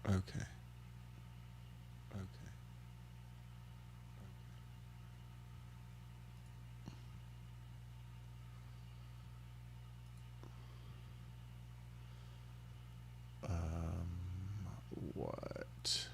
Okay. Okay. What?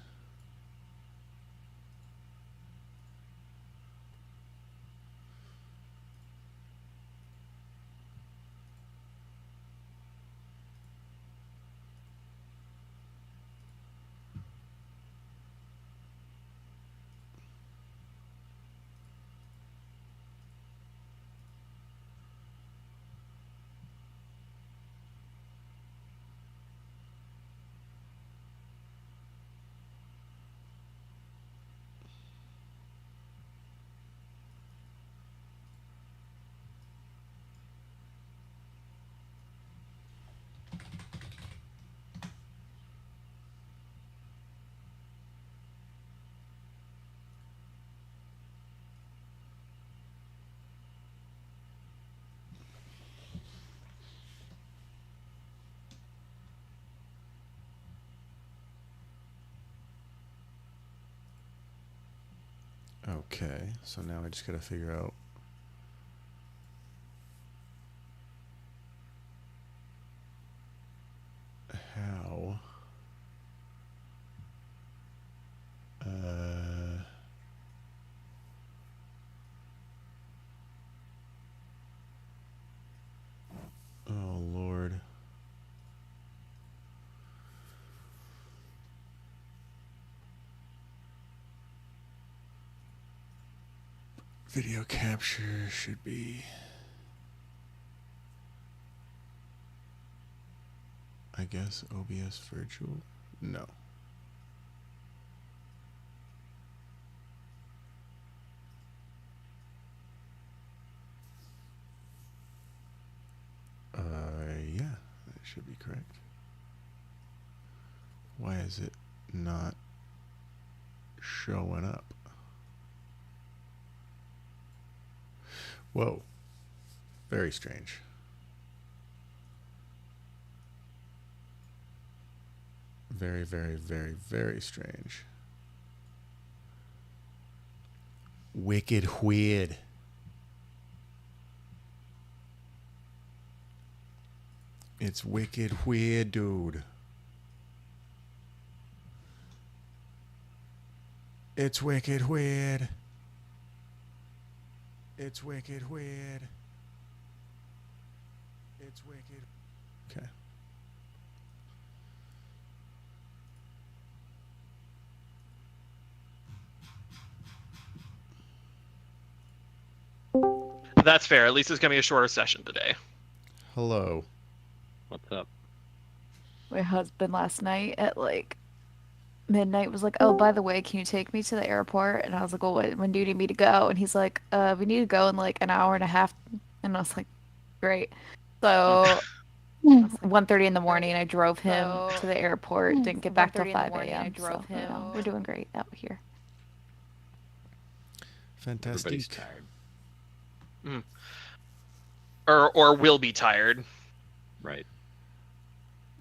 Okay, so now I just gotta figure out how. Oh Lord. Video capture should be. I guess OBS virtual? No. Yeah, that should be correct. Why is it not showing up? Whoa. Very strange. Very, very, very, very strange. Wicked weird. It's wicked weird, dude. It's wicked weird. It's wicked weird. It's wicked. Okay. That's fair. At least it's going to be a shorter session today. Hello. What's up? My husband last night at like midnight was like, "Oh, by the way, can you take me to the airport?" And I was like, "Well, when do you need me to go?" And he's like, "We need to go in like an hour and a half." And I was like, "Great." So 1:30 in the morning, I drove him to the airport. Didn't get back till 5 a.m. So, you know, we're doing great out here. Fantastic. Everybody's tired. Or will be tired. Right.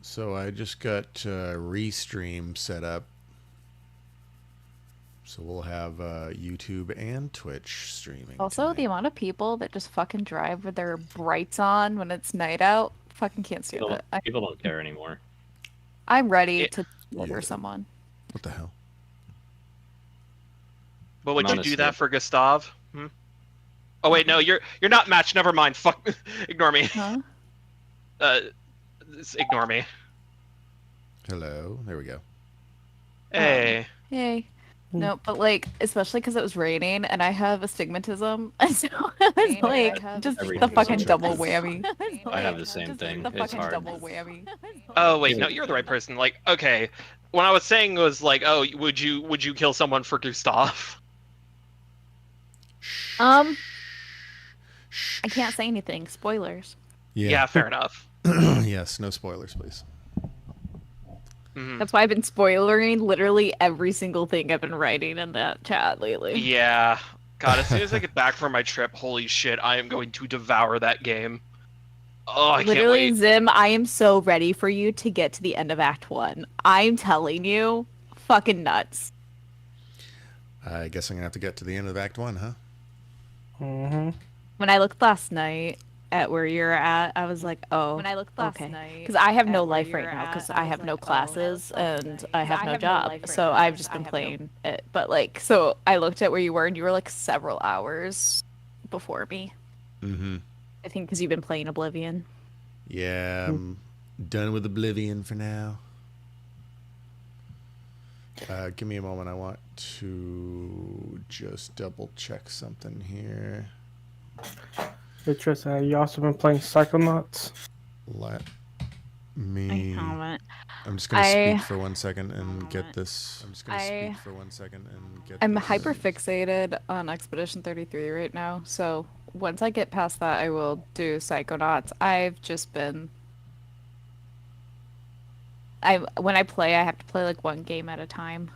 So I just got Restream set up. So we'll have YouTube and Twitch streaming. Also, tonight. the amount of people that just fucking drive with their brights on when it's night out, fucking can't stand it. People don't care anymore. I'm ready to murder someone. What the hell? But would you do Honestly. that for Gustav? Oh wait, no, you're not matched. Never mind. Fuck. Ignore me. Huh? Ignore me. Hello. There we go. Hey. Hey. No, but like, especially because it was raining and I have astigmatism, so it's like just every the fucking picture. double whammy. I have the same thing. The It's fucking hard. double whammy. Oh wait, no, you're the right person. Like, okay, what I was saying was like, oh, would you kill someone for Gustav? I can't say anything. Spoilers. Yeah, fair enough. Yes, no spoilers, please. That's why I've been spoilering literally every single thing I've been writing in that chat lately. Yeah. God, as soon as I get back from my trip, holy shit, I am going to devour that game. Oh, I can't Literally, wait. Zim, I am so ready for you to get to the end of Act 1. I'm telling you, fucking nuts. I guess I'm gonna have to get to the end of Act 1, huh? Mm-hmm. When I looked last night at where you're at, I was like, oh, okay. Because I have no life right now because I have no classes and I have no job. So I've just been playing it. But like, so I looked at where you were and you were like several hours before me. Mm-hmm. I think because you've been playing Oblivion. Yeah, I'm done with Oblivion for now. Give me a moment. I want to just double check something here. Interesting. You also been playing Psychonauts? Let I me. haven't. I'm just gonna I speak for 1 second and get this. I'm just gonna speak for 1 second and get. I'm this. hyper fixated on Expedition 33 right now. So once I get past that, I will do Psychonauts. I've just been. When I play, I have to play like one game at a time.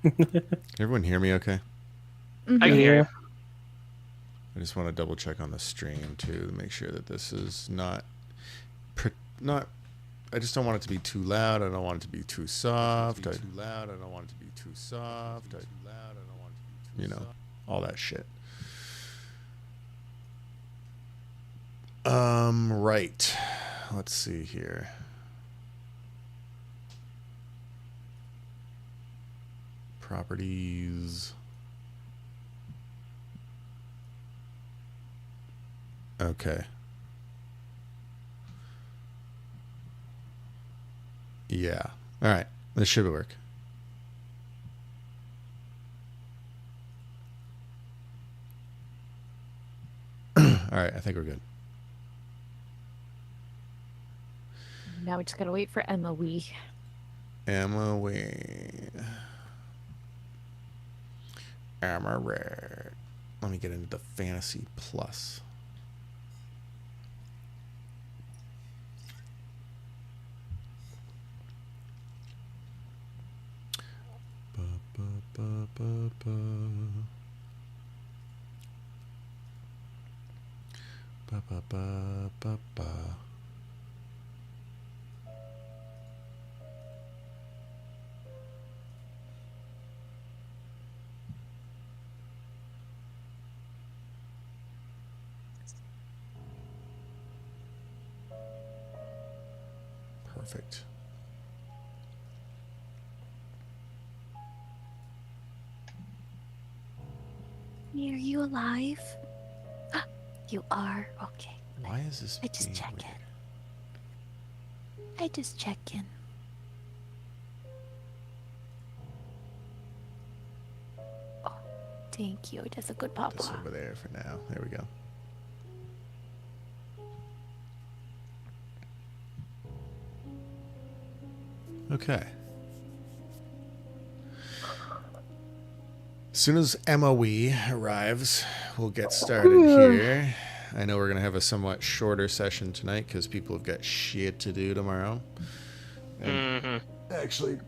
Can everyone hear me? Okay. I can hear you. I just want to double check on the stream too to make sure that this is not. I just don't want it to be too loud. I don't want it to be too soft. Too loud. I don't want it to be too soft. Too loud. I don't want it to be too soft. All that shit. Right. Let's see here. Properties. Okay. Yeah. All right. This should work. All right. I think we're good. Now we just gotta wait for Emma Wee. Emma Wee. Emma Red. Let me get into the Fantasy Plus. Perfect. Are you alive? You are? Okay. Why is this I just being check weird? I just check in. Oh, thank you. That's a good Put this papa. over there for now. There we go. Okay. As soon as Emma Wee arrives, we'll get started here. I know we're going to have a somewhat shorter session tonight because people have got shit to do tomorrow. And actually,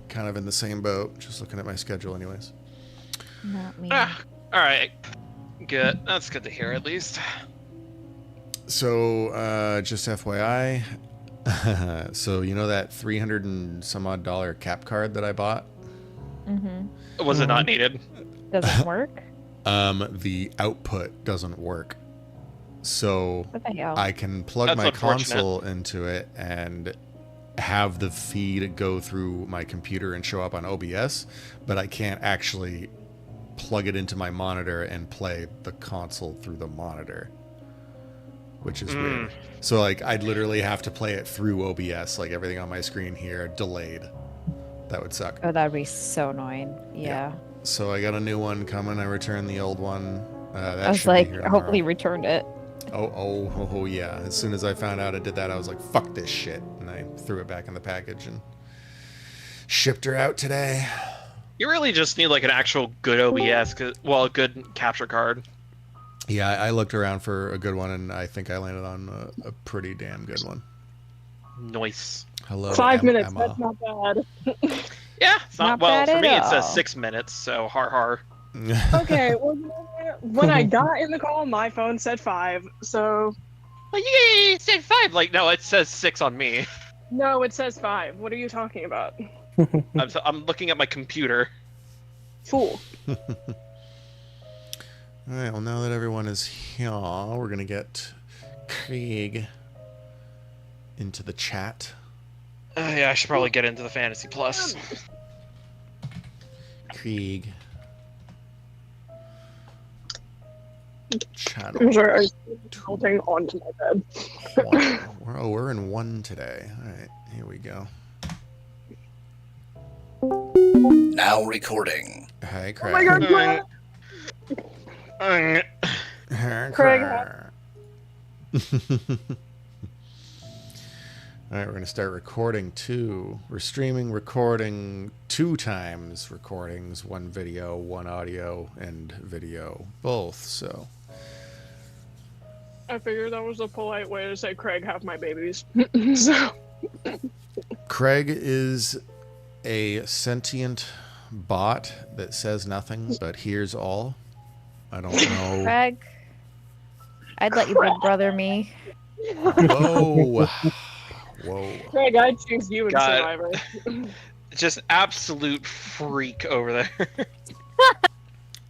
kind of in the same boat, just looking at my schedule anyways. Not me. All right. Good. That's good to hear, at least. So, just FYI, so you know that $300 and some odd cap card that I bought? Mm-hmm. Was it not needed? Doesn't work? The output doesn't work. So What the hell? I can plug That's my unfortunate. console into it and have the feed go through my computer and show up on OBS, but I can't actually plug it into my monitor and play the console through the monitor, which is weird. So like I'd literally have to play it through OBS, like everything on my screen here delayed. That would suck. Oh, that'd be so annoying. Yeah. So I got a new one coming. I returned the old one. That I was should be like, here tomorrow. hopefully returned it. Oh, yeah. As soon as I found out I did that, I was like, fuck this shit. And I threw it back in the package and shipped her out today. You really just need like an actual good OBS, well, a good capture card. Yeah, I looked around for a good one, and I think I landed on a pretty damn good one. Nice. Hello, 5 minutes. Emma. That's not bad. Yeah, it's not, Not well, bad for at me it all. says 6 minutes, so har. Okay, well, when I got in the call, my phone said 5, so Like, you said 5. Like, no, it says 6 on me. No, it says 5. What are you talking about? I'm looking at my computer. Fool. All right, well, now that everyone is here, we're going to get Craig into the chat. Yeah, I should probably get into the Fantasy Plus. Craig. Channel. I'm sorry, I was holding onto my bed. We're in 1 today. All right, here we go. Now recording. Hey, Oh my Craig. god, Hey, Craig. All right, we're going to start recording too. We're streaming, recording 2 times recordings, 1 video, 1 audio, and video, both. So I figured that was a polite way to say, Craig, have my babies. So, Craig is a sentient bot that says nothing but hears all. I don't know. Craig, I'd let you big brother me. Whoa. Whoa. Craig, I'd choose you in God. Survivor. Just absolute freak over there.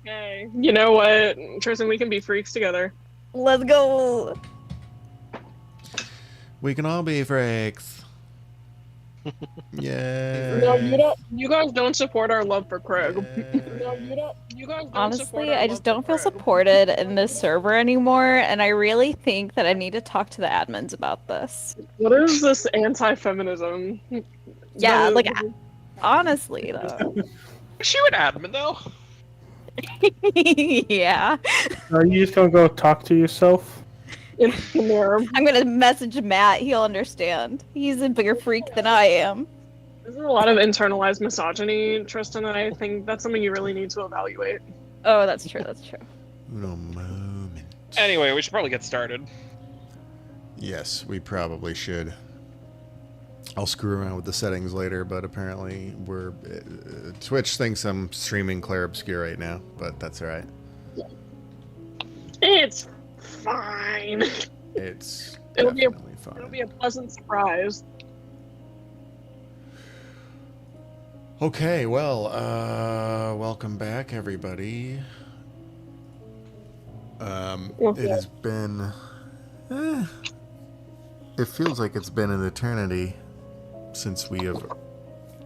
Hey, you know what? Tristan, we can be freaks together. Let's go. We can all be freaks. Yeah. No, you don't. You guys don't support our love for Craig. No, Yeah. you don't. You guys don't support Honestly, our I love just for don't feel Craig. supported in this server anymore, and I really think that I need to talk to the admins about this. What is this anti-feminism? Yeah, The- like, honestly, though. Is she an admin, though? Yeah. Are you just gonna go talk to yourself? in the mirror. I'm gonna message Matt, he'll understand. He's a bigger freak than I am. There's a lot of internalized misogyny, Tristan, and I think that's something you really need to evaluate. Oh, that's true, that's true. No moment. Anyway, we should probably get started. Yes, we probably should. I'll screw around with the settings later, but apparently we're Twitch thinks I'm streaming Claire Obscure right now, but that's all right. It's fine. It's It'll be a- definitely fine. It'll be a pleasant surprise. Okay, well, welcome back, everybody. It has been. It feels like it's been an eternity since we have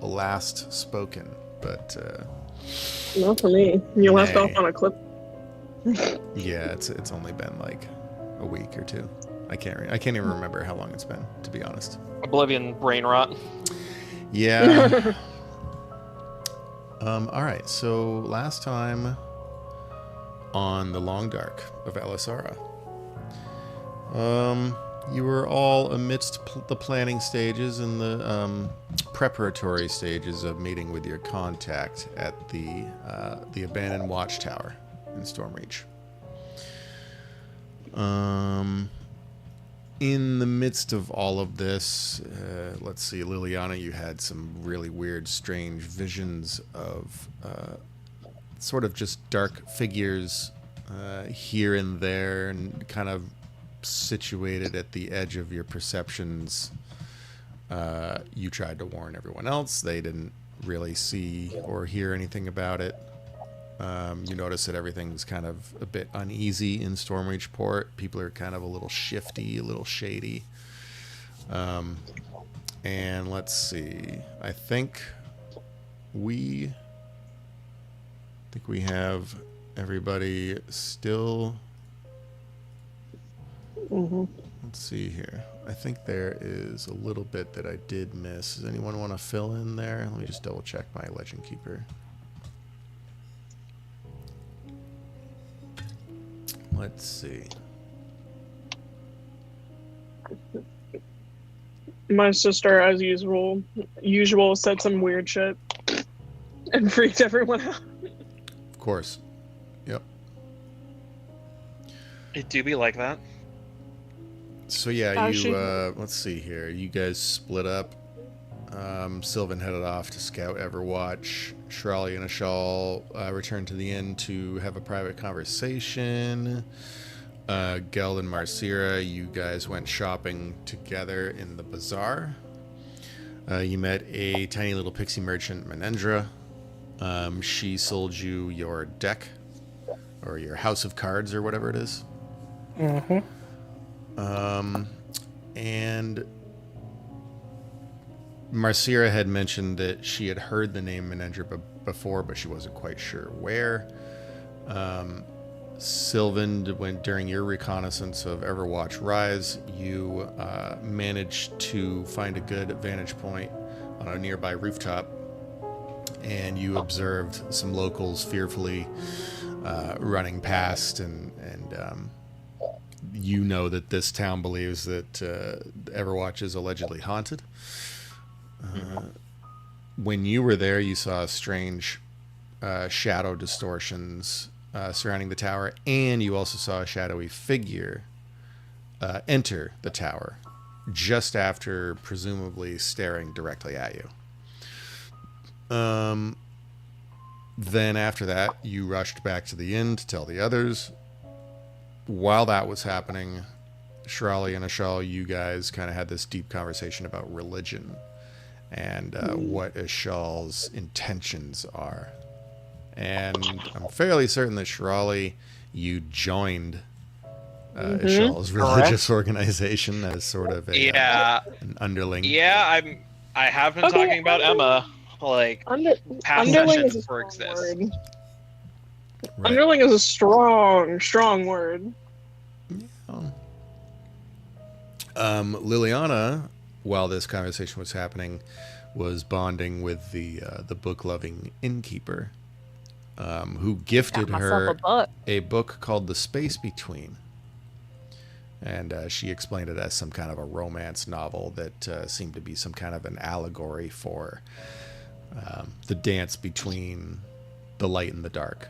last spoken, but Not for me. You left Nay. off on a clip. yeah, it's only been like a week or 2. I can't even remember how long it's been, to be honest. Oblivion brain rot. Yeah. All right. So last time on the Long Dark of Elyssara, you were all amidst the planning stages and the preparatory stages of meeting with your contact at the abandoned watchtower in Stormreach. In the midst of all of this, let's see, Liliana, you had some really weird, strange visions of sort of just dark figures here and there and kind of situated at the edge of your perceptions. You tried to warn everyone else. They didn't really see or hear anything about it. You notice that everything's kind of a bit uneasy in Stormreach Port. People are kind of a little shifty, a little shady. And let's see. I think we have everybody still. Let's see here. I think there is a little bit that I did miss. Does anyone want to fill in there? Let me just double check my Legend Keeper. Let's see. My sister, as usual, said some weird shit and freaked everyone out. Of course. Yep. It do be like that. So yeah, She- let's see here. You guys split up. Sylvan headed off to scout Everwatch. Shirley and Ashal returned to the inn to have a private conversation. Geld and Marcira, you guys went shopping together in the bazaar. You met a tiny little pixie merchant, Menendra. She sold you your deck, or your house of cards, or whatever it is. Mm-hmm. And Marcira had mentioned that she had heard the name Menendra before, but she wasn't quite sure where. Sylvan, went during your reconnaissance of Everwatch Rise, you managed to find a good vantage point on a nearby rooftop, and you observed some locals fearfully running past, and you know that this town believes that Everwatch is allegedly haunted. When you were there, you saw strange shadow distortions surrounding the tower, and you also saw a shadowy figure enter the tower just after presumably staring directly at you. Then after that, you rushed back to the inn to tell the others. While that was happening, Shirali and Ashal, you guys kind of had this deep conversation about religion and what Ashal's intentions are. And I'm fairly certain that Shirali, you joined Ashal's religious organization as sort of a an underling. Yeah, I have been talking about Emma, like past underling sessions is a before strong this. word. Right. Underling is a strong word. Liliana, while this conversation was happening, was bonding with the book-loving innkeeper, who gifted her a book called The Space Between. And she explained it as some kind of a romance novel that seemed to be some kind of an allegory for the dance between the light and the dark.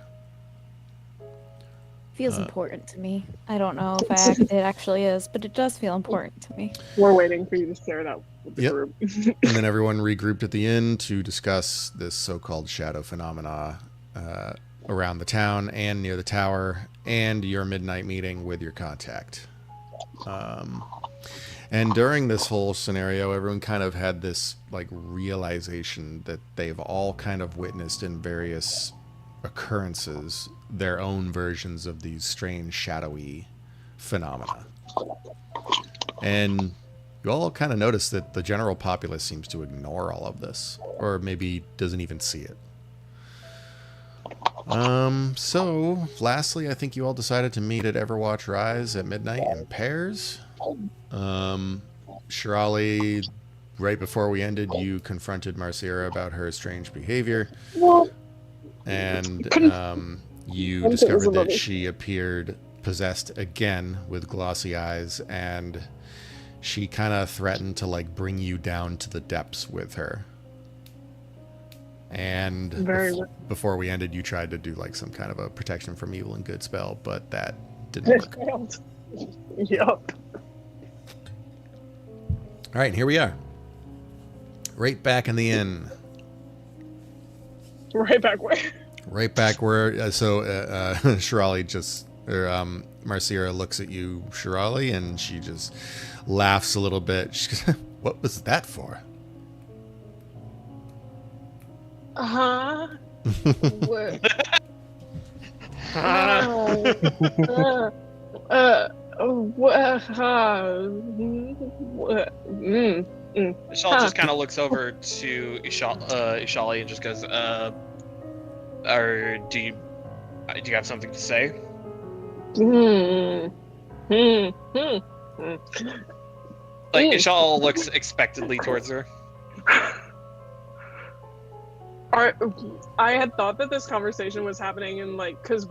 Feels important to me. I don't know if it actually is, but it does feel important to me. We're waiting for you to share that with the group. And then everyone regrouped at the inn to discuss this so-called shadow phenomena around the town and near the tower, and your midnight meeting with your contact. And during this whole scenario, everyone kind of had this like realization that they've all kind of witnessed in various occurrences their own versions of these strange shadowy phenomena. And you all kind of notice that the general populace seems to ignore all of this, or maybe doesn't even see it. So lastly, I think you all decided to meet at Everwatch Rise at midnight in pairs. Shirali, right before we ended, you confronted Marcira about her strange behavior. And you discovered that she appeared possessed again with glossy eyes, and she kind of threatened to like bring you down to the depths with her. And before we ended, you tried to do like some kind of a protection from evil and good spell, but that didn't work. Yup. All right, here we are. Right back in the inn. Right back where? Right back where, Shirali just, Marcira looks at you, Shirali, and she just laughs a little bit. She goes, what was that for? What? Ishal just kind of looks over to Ishali and just goes, or do you have something to say? Like, Ishal looks expectantly towards her. I had thought that this conversation was happening in, like, because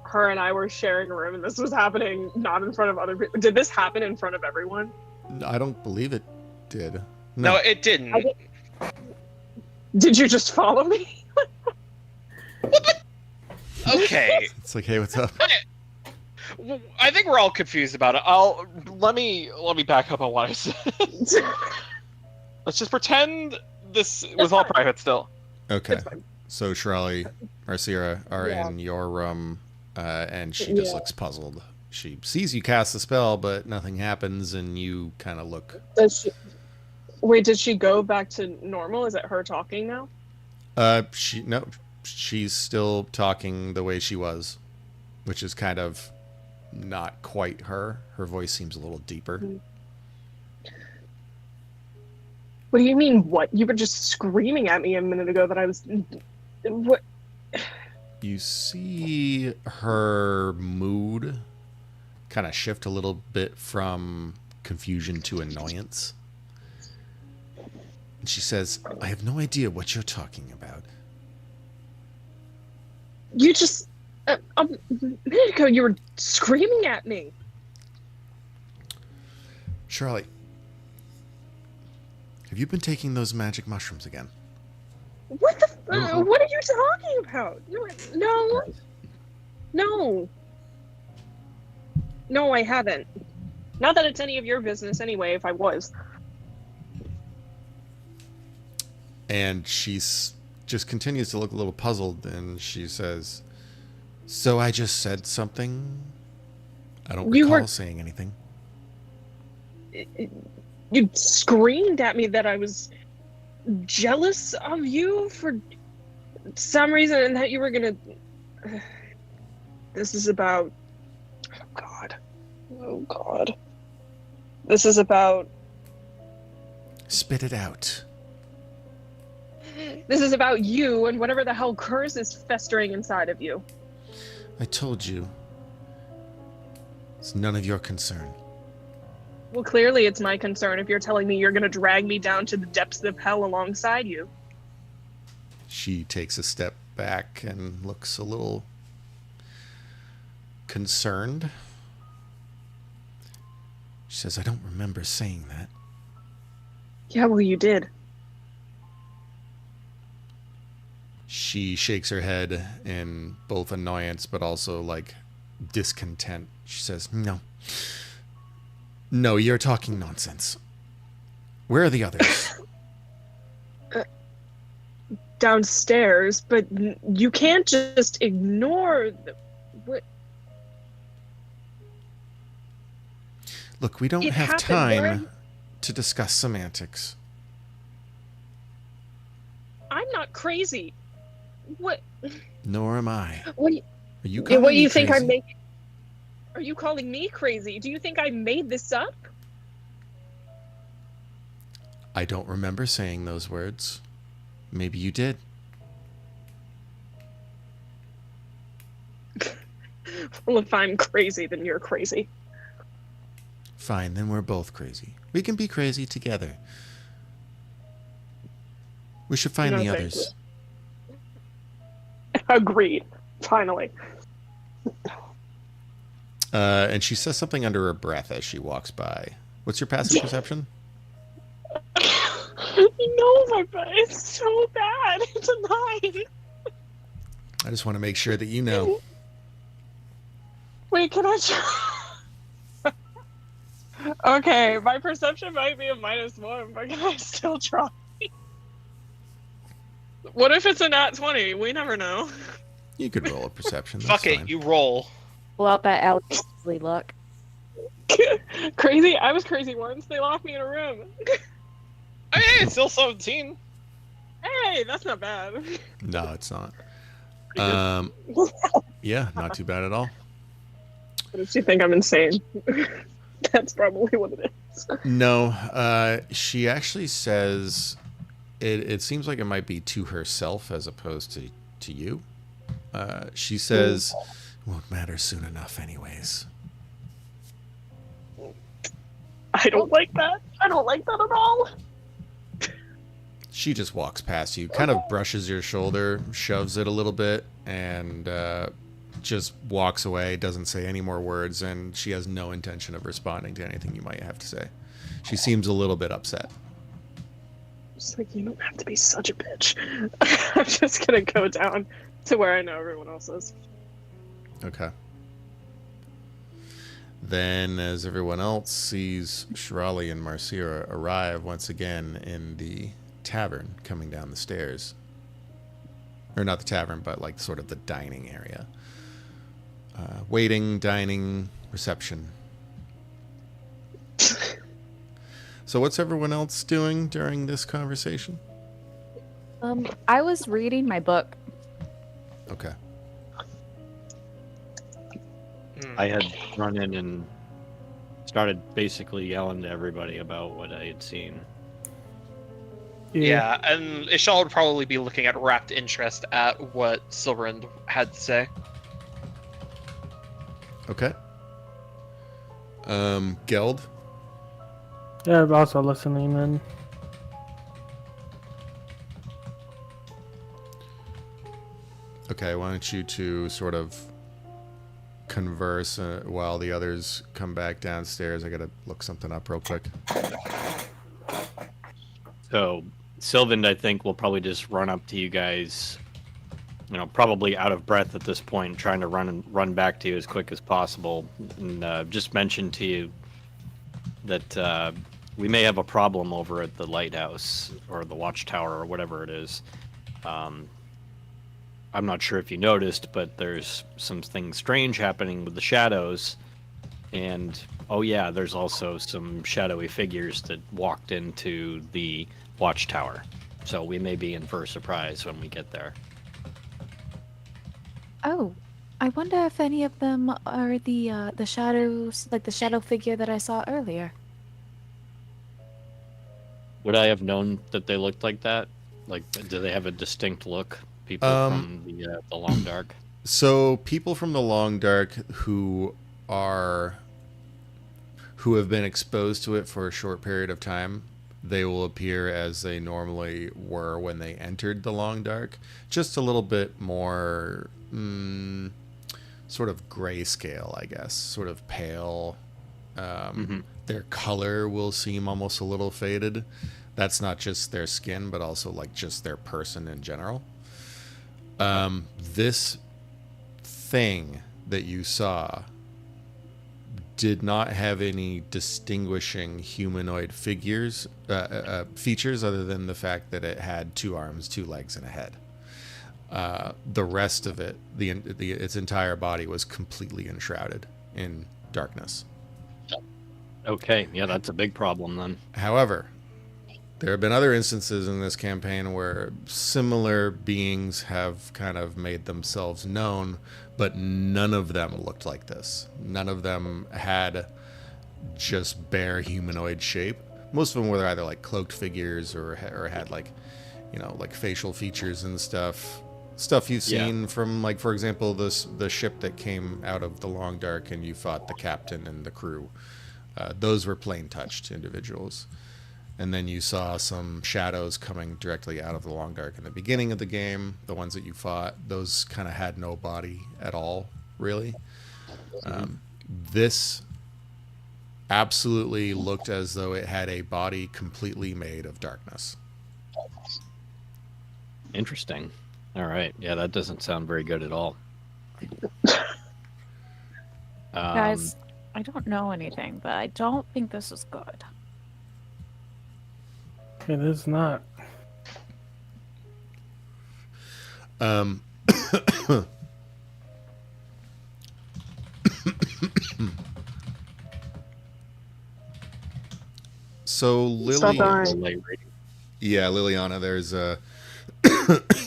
her and I were sharing a room, and this was happening not in front of other people. Did this happen in front of everyone? I don't believe it did. No, it didn't. Did you just follow me? Okay. It's like, hey, what's up? I think we're all confused about it. Let me back up on what I said. Let's just pretend this was all private still. Okay. So Shirali, Marcira are in your room, and she just looks puzzled. She sees you cast the spell, but nothing happens, and you kind of look. Wait, did she go back to normal? Is it her talking now? She's still talking the way she was, which is kind of not quite her. Her voice seems a little deeper. What do you mean, what? You were just screaming at me a minute ago that I was... What? You see her mood kind of shift a little bit from confusion to annoyance. And she says, I have no idea what you're talking about. You just... a minute ago, you were screaming at me. Charlie, have you been taking those magic mushrooms again? What the... what are you talking about? No. No. No, I haven't. Not that it's any of your business anyway, if I was. And she's just continues to look a little puzzled, and she says, so I just said something? I don't recall saying anything. You screamed at me that I was jealous of you for some reason, and that you were gonna... This is about... Oh God. This is about... Spit it out. This is about you and whatever the hell curse is festering inside of you. I told you. It's none of your concern. Well, clearly it's my concern if you're telling me you're gonna drag me down to the depths of hell alongside you. She takes a step back and looks a little concerned. She says, I don't remember saying that. Yeah, well, you did. She shakes her head in both annoyance but also like discontent. She says, no. No, you're talking nonsense. Where are the others? Downstairs, but you can't just ignore what. Look, we don't have time to discuss semantics. I'm not crazy. What? Nor am I. What do you, Are you calling what do me you think crazy? I'm making? Are you calling me crazy? Do you think I made this up? I don't remember saying those words. Maybe you did. Well, if I'm crazy, then you're crazy. Fine, then we're both crazy. We can be crazy together. We should find the others. Agreed. Finally. And she says something under her breath as she walks by. What's your passive perception? No, my butt. It's so bad. It's a 9. I just want to make sure that you know. Wait, can I try? Okay, my perception might be a -1, but can I still try? What if it's a nat 20? We never know. You could roll a perception. Fuck it, fine. you roll. Pull out that Alex luck. Crazy? I was crazy once. They locked me in a room. Hey, it's still 17. Hey, that's not bad. No, it's not. Yeah, not too bad at all. What does she think I'm insane? That's probably what it is. No, she actually says it seems like it might be to herself as opposed to you. She says, won't matter soon enough anyways. I don't like that. I don't like that at all. She just walks past you, kind of brushes your shoulder, shoves it a little bit, and just walks away, doesn't say any more words, and she has no intention of responding to anything you might have to say. She seems a little bit upset. Just like, you don't have to be such a bitch. I'm just gonna go down to where I know everyone else is. Okay. Then, as everyone else sees Shirali and Marcira arrive once again in the tavern coming down the stairs. Or not the tavern, but like sort of the dining area. Waiting, dining, reception. So what's everyone else doing during this conversation? I was reading my book. Okay. I had run in and started basically yelling to everybody about what I had seen. Yeah, and Ishal would probably be looking at rapt interest at what Silverand had to say. Okay. Geld? Yeah, I'm also listening in. Okay, why don't you two sort of converse while the others come back downstairs. I gotta look something up real quick. So Sylvan, I think, will probably just run up to you guys, you know, probably out of breath at this point, trying to run back to you as quick as possible, and just mention to you that we may have a problem over at the lighthouse or the watchtower or whatever it is. I'm not sure if you noticed, but there's some things strange happening with the shadows, and oh yeah, there's also some shadowy figures that walked into the watchtower. So we may be in for a surprise when we get there. Oh, I wonder if any of them are the shadows, like the shadow figure that I saw earlier. Would I have known that they looked like that? Like, do they have a distinct look? People from the Long Dark. So people from the Long Dark who have been exposed to it for a short period of time, they will appear as they normally were when they entered the Long Dark. Just a little bit more sort of grayscale, I guess. Sort of pale. Their color will seem almost a little faded. That's not just their skin, but also like just their person in general. This thing that you saw did not have any distinguishing humanoid features other than the fact that it had 2 arms, 2 legs, and a head. The rest of it, its entire body was completely enshrouded in darkness. Okay, yeah, that's a big problem then. However, there have been other instances in this campaign where similar beings have kind of made themselves known, but none of them looked like this. None of them had just bare humanoid shape. Most of them were either like cloaked figures or had like, you know, like facial features and stuff. Stuff you've seen from, like, for example, the ship that came out of the Long Dark and you fought the captain and the crew. Those were plain touched individuals. And then you saw some shadows coming directly out of the Long Dark in the beginning of the game. The ones that you fought, those kind of had no body at all, really. This absolutely looked as though it had a body completely made of darkness. Interesting. All right. Yeah, that doesn't sound very good at all. Guys, I don't know anything, but I don't think this is good. It is not. So Stop dying. Liliana, there's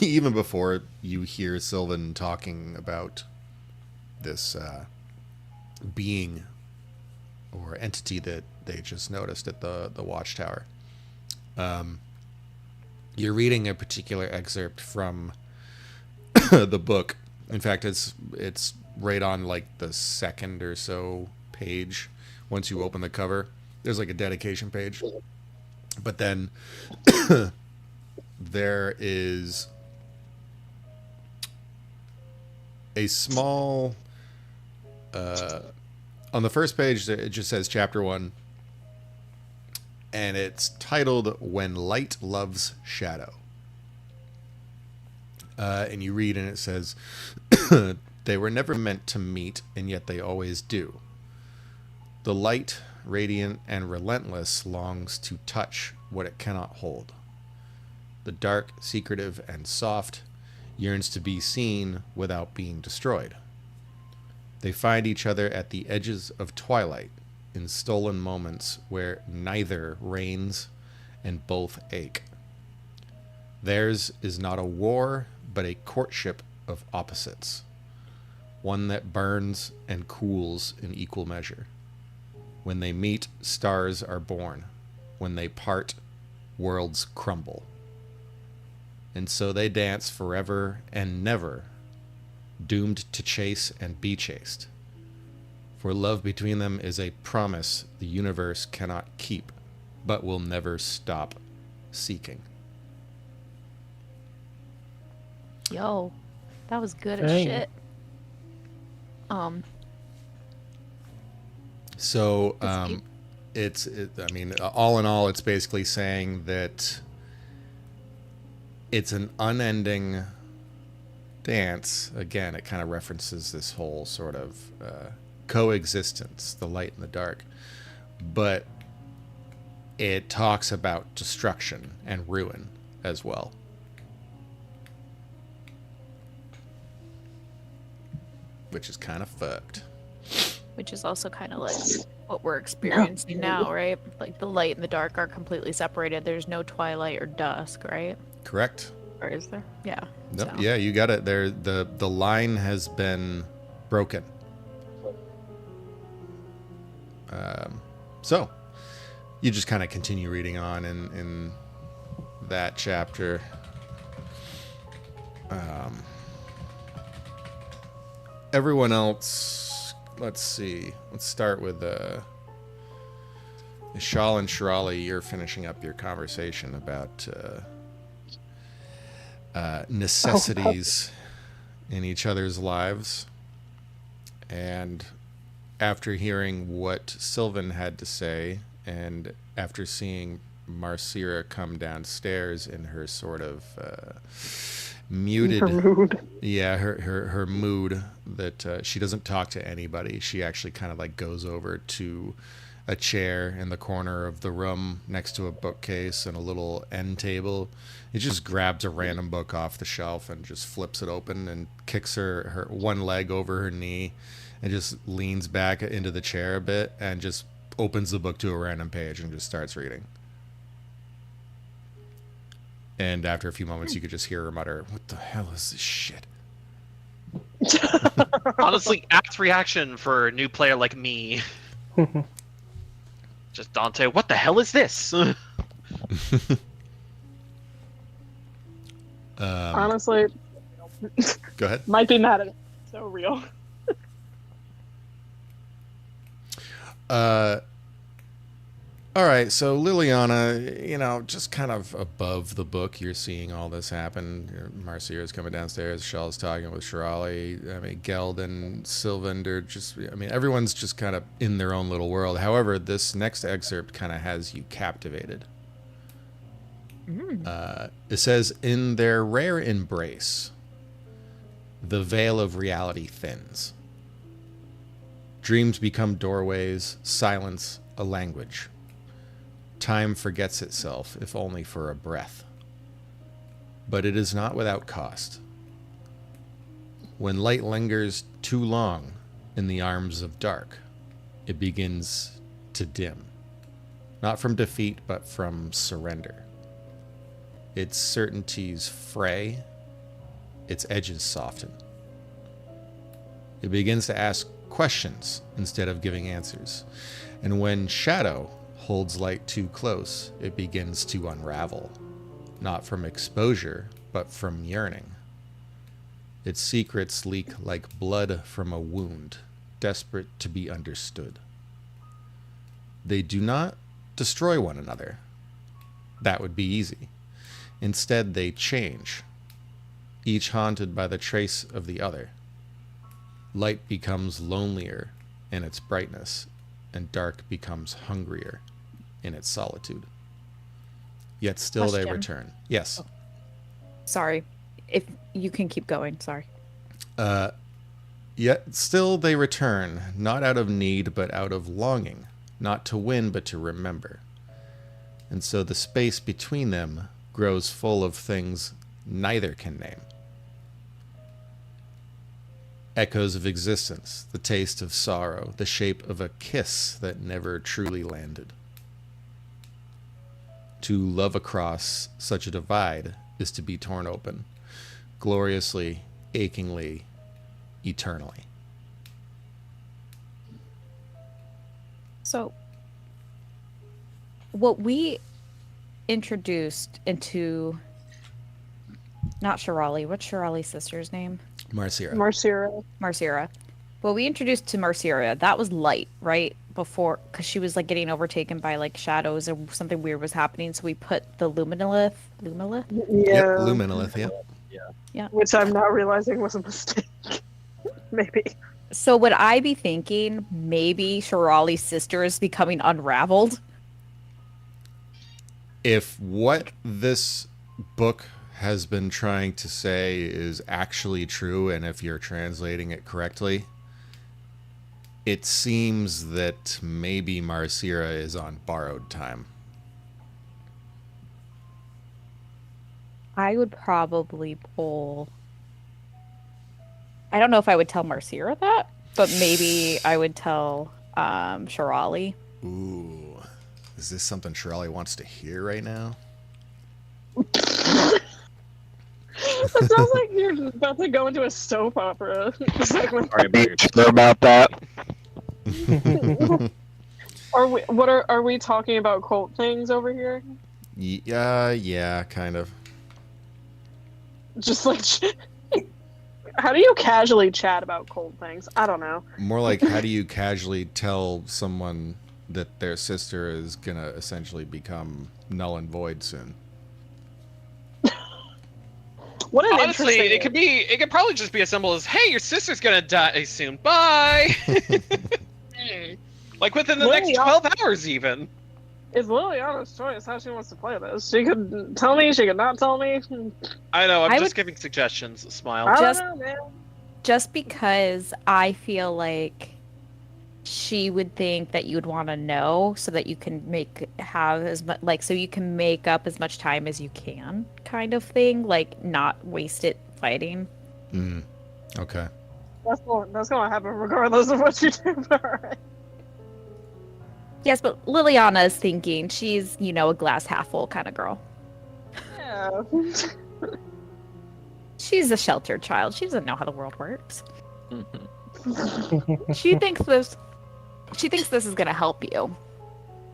even before you hear Sylvan talking about this being or entity that they just noticed at the watchtower. You're reading a particular excerpt from the book. In fact, it's right on like the second or so page. Once you open the cover, there's like a dedication page. But then there is a small on the first page it just says chapter 1. And it's titled When Light Loves Shadow. And you read and it says, they were never meant to meet, and yet they always do. The light, radiant and relentless, longs to touch what it cannot hold. The dark, secretive and soft, yearns to be seen without being destroyed. They find each other at the edges of twilight, in stolen moments where neither reigns and both ache. Theirs is not a war, but a courtship of opposites, one that burns and cools in equal measure. When they meet, stars are born. When they part, worlds crumble. And so they dance forever and never, doomed to chase and be chased. For love between them is a promise the universe cannot keep, but will never stop seeking. Yo, that was good Dang. as shit. So, It's I mean, all in all, it's basically saying that it's an unending dance. Again, it kind of references this whole sort of coexistence, the light and the dark. But it talks about destruction and ruin as well. Which is kind of fucked. Which is also kind of like what we're experiencing now, right? Like the light and the dark are completely separated. There's no twilight or dusk, right? Correct. Or is there? Yeah. No, so. yeah, you got it. There, the line has been broken. So you just kind of continue reading on in that chapter. Everyone else, let's see. Let's start with Ishal and Shirali. You're finishing up your conversation about necessities in each other's lives. And after hearing what Sylvan had to say, and after seeing Marcira come downstairs in her sort of muted, Her mood. yeah, her mood that she doesn't talk to anybody. She actually kind of like goes over to a chair in the corner of the room next to a bookcase and a little end table. He just grabs a random book off the shelf and just flips it open and kicks her one leg over her knee and just leans back into the chair a bit and just opens the book to a random page and just starts reading. And after a few moments, you could just hear her mutter, "What the hell is this shit?" Honestly, apt reaction for a new player like me. Just Dante, what the hell is this? Honestly, Go ahead. might be mad at it. So real. All right, so Liliana, just kind of above the book, you're seeing all this happen. Marcira's coming downstairs. Shell's talking with Shirali. I mean, Geld and Sylvan are everyone's just kind of in their own little world. However, this next excerpt kind of has you captivated. It says, "In their rare embrace, the veil of reality thins. Dreams become doorways, silence a language. Time forgets itself, if only for a breath. But it is not without cost. When light lingers too long in the arms of dark, it begins to dim. Not from defeat, but from surrender. Its certainties fray, its edges soften. It begins to ask questions instead of giving answers. And when shadow holds light too close, it begins to unravel, not from exposure, but from yearning. Its secrets leak like blood from a wound, desperate to be understood. They do not destroy one another. That would be easy. Instead, they change, each haunted by the trace of the other. Light becomes lonelier in its brightness, and dark becomes hungrier in its solitude. Yet still they Question. return." Yes. Sorry. If you can keep going, sorry. Yet still they return, not out of need, but out of longing, not to win, but to remember. And so the space between them grows full of things neither can name. Echoes of existence, the taste of sorrow, the shape of a kiss that never truly landed. To love across such a divide is to be torn open, gloriously, achingly, eternally. So, what we introduced into, not Shirali, what's Shirali's sister's name? Marcira. Marcira. Well, we introduced to Marcira, that was light, right? Before, because she was like getting overtaken by like shadows or something weird was happening. So we put the Luminolith. Yeah. Yep, Luminolith, yep. Yeah. Which I'm now realizing was a mistake. Maybe. So would I be thinking maybe Shirali's sister is becoming unraveled? If what this book has been trying to say is actually true, and if you're translating it correctly, it seems that maybe Marcira is on borrowed time. I would probably pull. I don't know if I would tell Marcira that, but maybe I would tell Shirali. Ooh. Is this something Shirali wants to hear right now? It sounds like you're about to go into a soap opera segment. Sorry about your Sure about that. Are we talking about cult things over here? Yeah, kind of. Just like, how do you casually chat about cult things? I don't know. More like, how do you casually tell someone that their sister is gonna essentially become null and void soon? What an Honestly, interesting... it could probably just be as simple as, hey, your sister's gonna die soon. Bye. Like within the next 12 hours, even. It's Liliana's choice how she wants to play this. She could tell me, she could not tell me. I know, I'm just giving suggestions. Smile. I Just- don't know, man. Just because I feel like she would think that you would want to know so that you can have as much, like, so you can make up as much time as you can, kind of thing, like not waste it fighting. Okay. That's gonna happen regardless of what you do. Alright. Yes, but Liliana is thinking she's, a glass half full kind of girl. Yeah. She's a sheltered child. She doesn't know how the world works. She thinks this is gonna help you.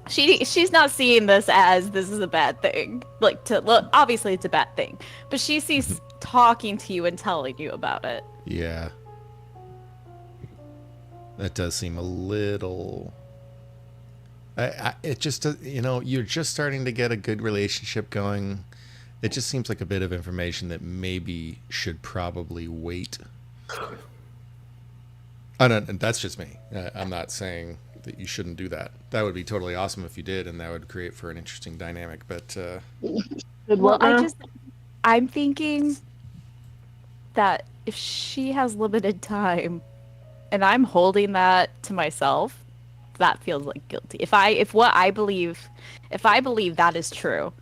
She's not seeing this as this is a bad thing. Obviously it's a bad thing, but she sees talking to you and telling you about it. Yeah. That does seem a little... it just, you're just starting to get a good relationship going. It just seems like a bit of information that maybe should probably wait. That's just me. I'm not saying that you shouldn't do that. That would be totally awesome if you did, and that would create for an interesting dynamic. But I'm thinking that if she has limited time, and I'm holding that to myself, that feels like guilty. If I believe that is true,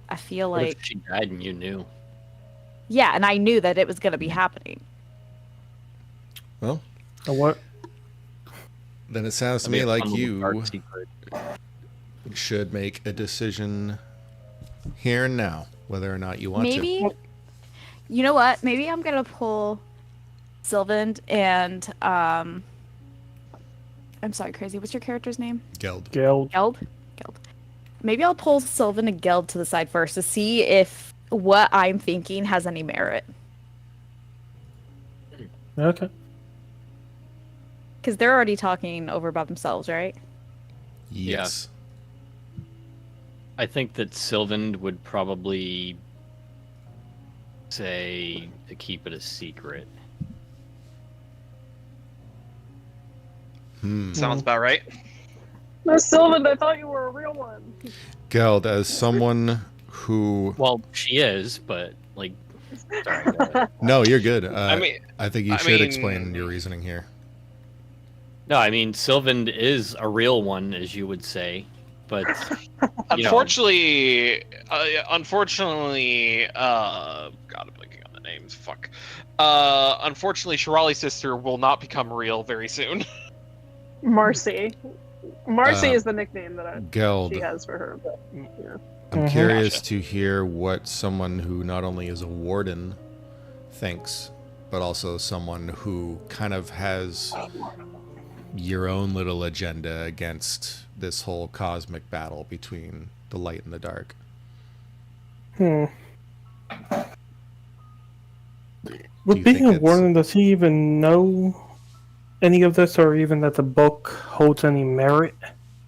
I feel What like if she died and you knew? Yeah, and I knew that it was going to be happening. Well, What? then it sounds to me like you Dark secret. should make a decision here and now, whether or not you want Maybe, you know what? Maybe I'm going to pull Sylvan and, I'm sorry, Crazy. What's your character's name? to. Geld. Geld? Maybe I'll pull Sylvan and Geld to the side first to see if what I'm thinking has any merit. Okay. Because they're already talking over about themselves, right? Yes. I think that Sylvan would probably say to keep it a secret. Sounds about right. No, Sylvan, I thought you were a real one. Geld, as someone who... Well, she is, but sorry. Go ahead. No, you're good. I think you should explain your reasoning here. No, I mean Sylvan is a real one, as you would say, but Unfortunately, God, I'm blanking on the name. names. Fuck. Unfortunately, Shirali's sister will not become real very soon. Marcy. Marcy Uh, is the nickname that Geld, she has for her. But, yeah. I'm curious Gotcha. to hear what someone who not only is a warden thinks, but also someone who kind of has your own little agenda against this whole cosmic battle between the light and the dark. Hmm. Do With you being think a it's- warden, does he even know any of this, or even that the book holds any merit?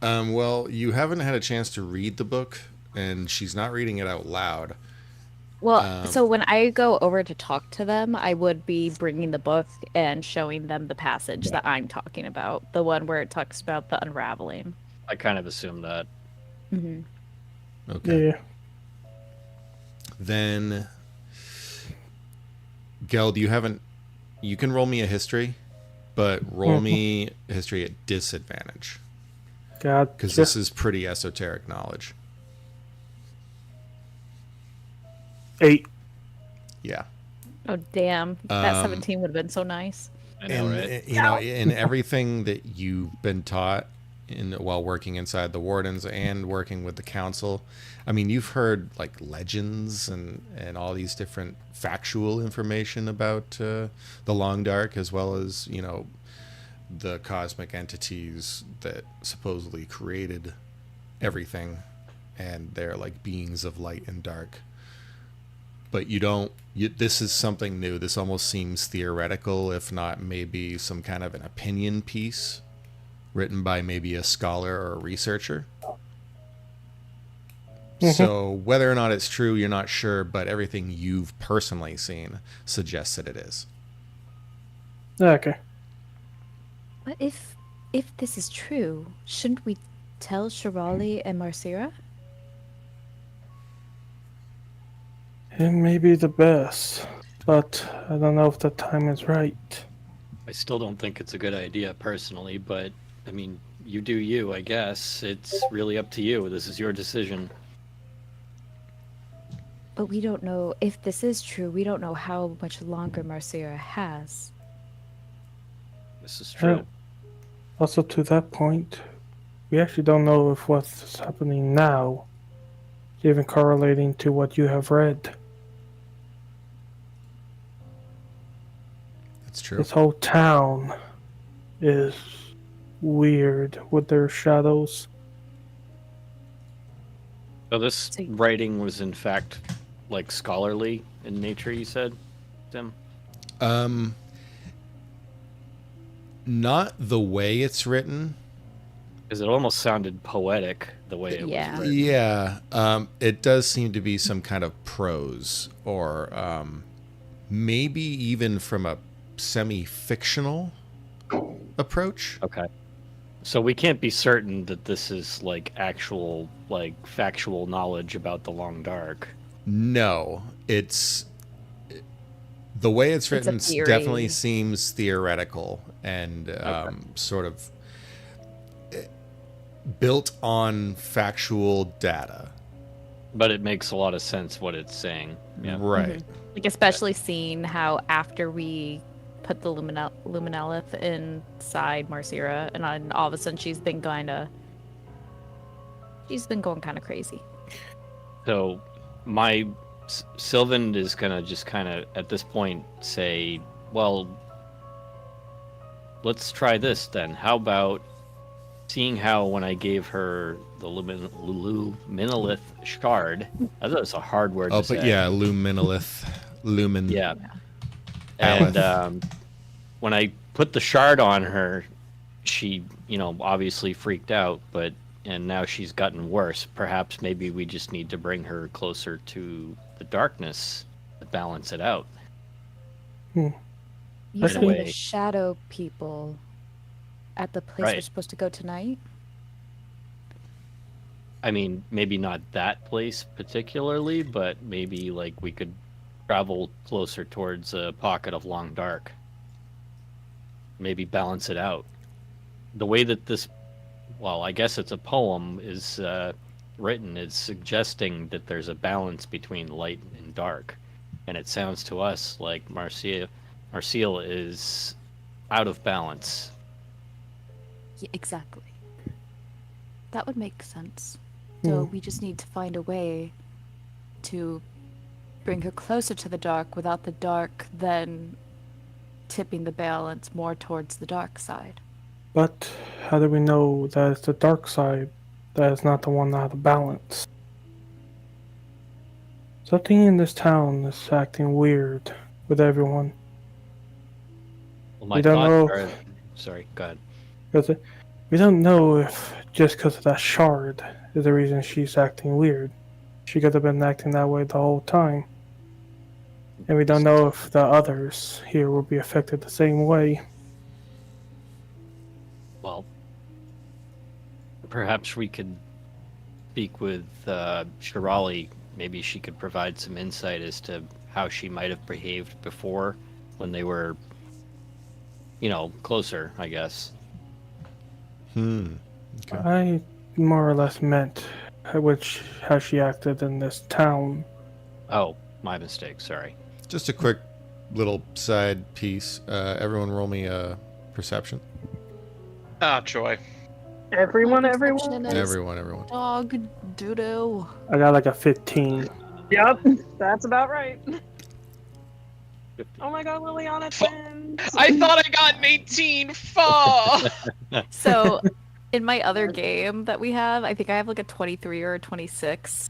Well, you haven't had a chance to read the book, and she's not reading it out loud. Well, so when I go over to talk to them, I would be bringing the book and showing them the passage that I'm talking about, the one where it talks about the unraveling. I kind of assumed that. Hmm. Okay. Yeah. Then, Geld, you can roll me a history, but roll me history at disadvantage, God. because this is pretty esoteric knowledge. 8. Yeah. Oh, damn. That Um, 17 would have been so nice. I know, And right? you know, in everything that you've been taught while working inside the wardens and working with the council, I mean, you've heard like legends and all these different factual information about the Long Dark, as well as, you know, the cosmic entities that supposedly created everything, and they're like beings of light and dark. But this is something new. This almost seems theoretical, if not maybe some kind of an opinion piece written by maybe a scholar or a researcher. So whether or not it's true, you're not sure, but everything you've personally seen suggests that it is. Okay. But if this is true, shouldn't we tell Shirali and Marcira? It may be the best, but I don't know if the time is right. I still don't think it's a good idea personally, but I mean, you do you, I guess. It's really up to you. This is your decision. But we don't know if this is true. We don't know how much longer Marcira has. This is true. Also, to that point, we actually don't know if what's happening now is even correlating to what you have read. That's true. This whole town is weird with their shadows. So this writing was in fact like scholarly in nature, you said, Tim? Not the way it's written. Because it almost sounded poetic the way it was written. Yeah. It does seem to be some kind of prose, or maybe even from a semi-fictional approach. Okay. So we can't be certain that this is like actual, like factual knowledge about the Long Dark. No, the way it's written definitely theory. seems theoretical and sort of built on factual data. But it makes a lot of sense what it's saying. Yeah. Right. Like, especially seeing how after we put the Luminelith inside Marcira, and then all of a sudden she's been going kind of crazy. So Sylvan is gonna just kind of at this point say, well, let's try this then. How about seeing how when I gave her the Luminolith shard, I thought it was a hard word to say. Yeah, Luminolith. Lumin. Yeah. Aleph. And when I put the shard on her, she, obviously freaked out, and now she's gotten worse. Perhaps maybe we just need to bring her closer to the darkness to balance it out. You In said a way. the shadow people at the place we're Right. supposed to go tonight? I mean, maybe not that place particularly, but maybe like we could travel closer towards a pocket of Long Dark. Maybe balance it out. The way that this, well, I guess it's a poem, is written is suggesting that there's a balance between light and dark. And it sounds to us like Marcial is out of balance. Yeah, exactly. That would make sense. So we just need to find a way to bring her closer to the dark without the dark then tipping the balance more towards the dark side. But how do we know that it's the dark side that is not the one out of balance? Something in this town is acting weird with everyone. Well, my We don't know. thoughts are... Sorry, go ahead. Because we don't know if just because of that shard is the reason she's acting weird. She could have been acting that way the whole time. And we don't know if the others here will be affected the same way. Well, perhaps we could speak with Shirali. Maybe she could provide some insight as to how she might have behaved before when they were, closer, I guess. Okay. I more or less meant how she acted in this town. Oh, my mistake, sorry. Just a quick little side piece. Everyone roll me a perception. Ah, joy. Everyone. Perception is Everyone. Dog doo-doo. I got like a 15. Yep, that's about right. Oh my god, Liliana twins! I thought I got an 18. Fuck. So, in my other game that we have, I think I have like a 23 or a 26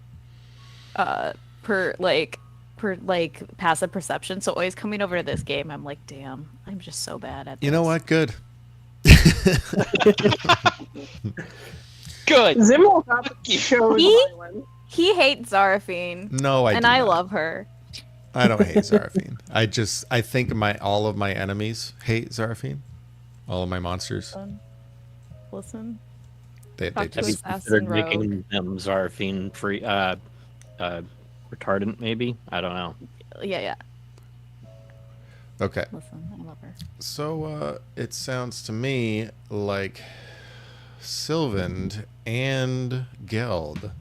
per passive perception. So always coming over to this game, I'm like, damn, I'm just so bad at this. You know what? Good. Good. Zim woke up, chose He? violence. He hates Zaraphine, No, I and do I not. love her. I don't hate Zaraphine. I think all of my enemies hate Zaraphine. All of my monsters. Listen, They Talk to Have you just, Assassin considered Rogue. making them Zaraphine free, retardant, maybe? I don't know. yeah. okay. Listen, I love her. So it sounds to me like Sylvan and Geld,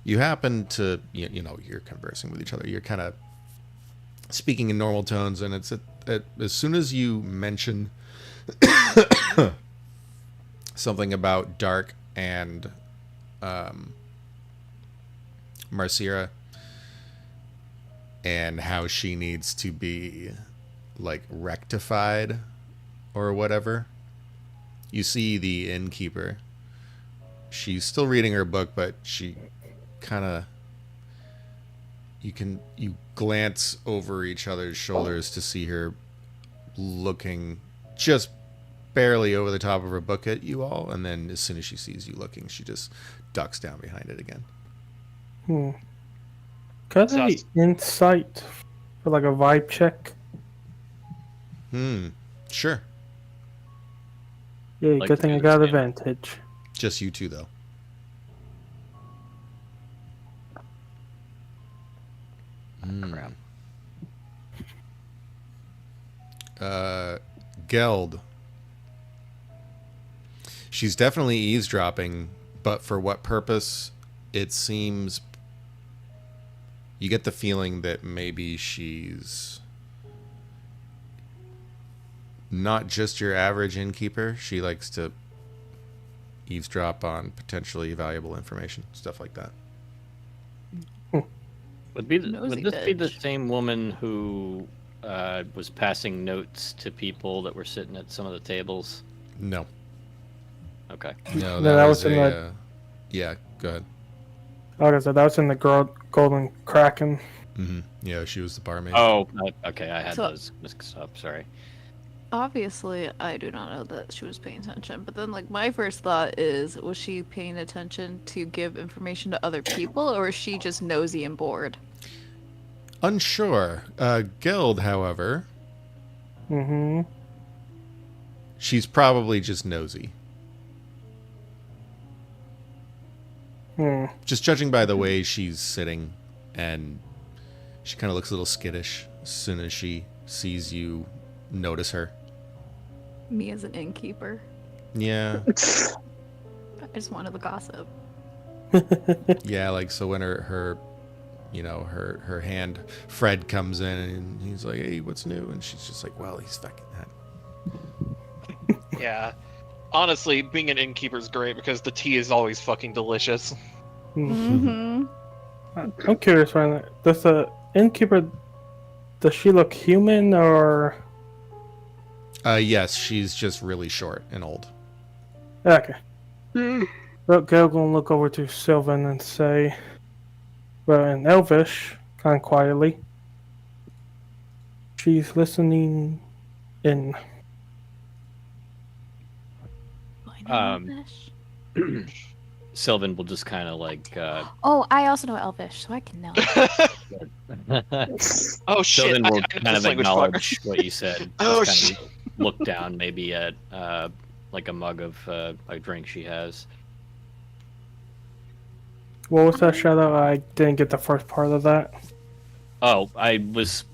you happen to, you're conversing with each other. You're kind of speaking in normal tones, and it's as soon as you mention something about Dark and Marcira and how she needs to be like rectified or whatever, you see the innkeeper. She's still reading her book, but she kind of you glance over each other's shoulders to see her looking just barely over the top of her book at you all, and then as soon as she sees you looking, she just ducks down behind it again. Got any insight for like a vibe check? Sure. Yeah, Like good to thing do I the got same. advantage. Just you two, though. Geld. She's definitely eavesdropping, but for what purpose? It seems you get the feeling that maybe she's not just your average innkeeper. She likes to eavesdrop on potentially valuable information, stuff like that. Would Nosy this be the bitch. same woman who was passing notes to people that were sitting at some of the tables? No. Okay. No, No, that was in the- yeah, go ahead. Like I said, that was in the Golden Kraken. Yeah, she was the barmaid. Oh, okay. I had So- those mixed up. Sorry. Obviously, I do not know that she was paying attention, but then, like, my first thought is, was she paying attention to give information to other people, or is she just nosy and bored? Unsure. Geld, however, she's probably just nosy. Just judging by the way she's sitting, and she kind of looks a little skittish as soon as she sees you notice her. Me as an innkeeper. Yeah. I just wanted the gossip. Yeah, like, so when her you know, her hand, Fred comes in and he's like, hey, what's new? And she's just like, well, he's fucking that. Yeah. Honestly, being an innkeeper is great because the tea is always fucking delicious. Mm-hmm. I'm curious, right? Does the innkeeper, does she look human or? Yes, she's just really short and old. Okay. Well, Gail gonna look over to Sylvan and say, well, in Elvish, kind of quietly, she's listening in. Sylvan will just kind of like. Oh, I also know Elvish, so I can know. Oh shit! Sylvan will I know kind this of language acknowledge what you said. Oh, Just shit. kind of look down, maybe at like a mug of a drink she has. What was that, Shadow? I didn't get the first part of that. Oh, I was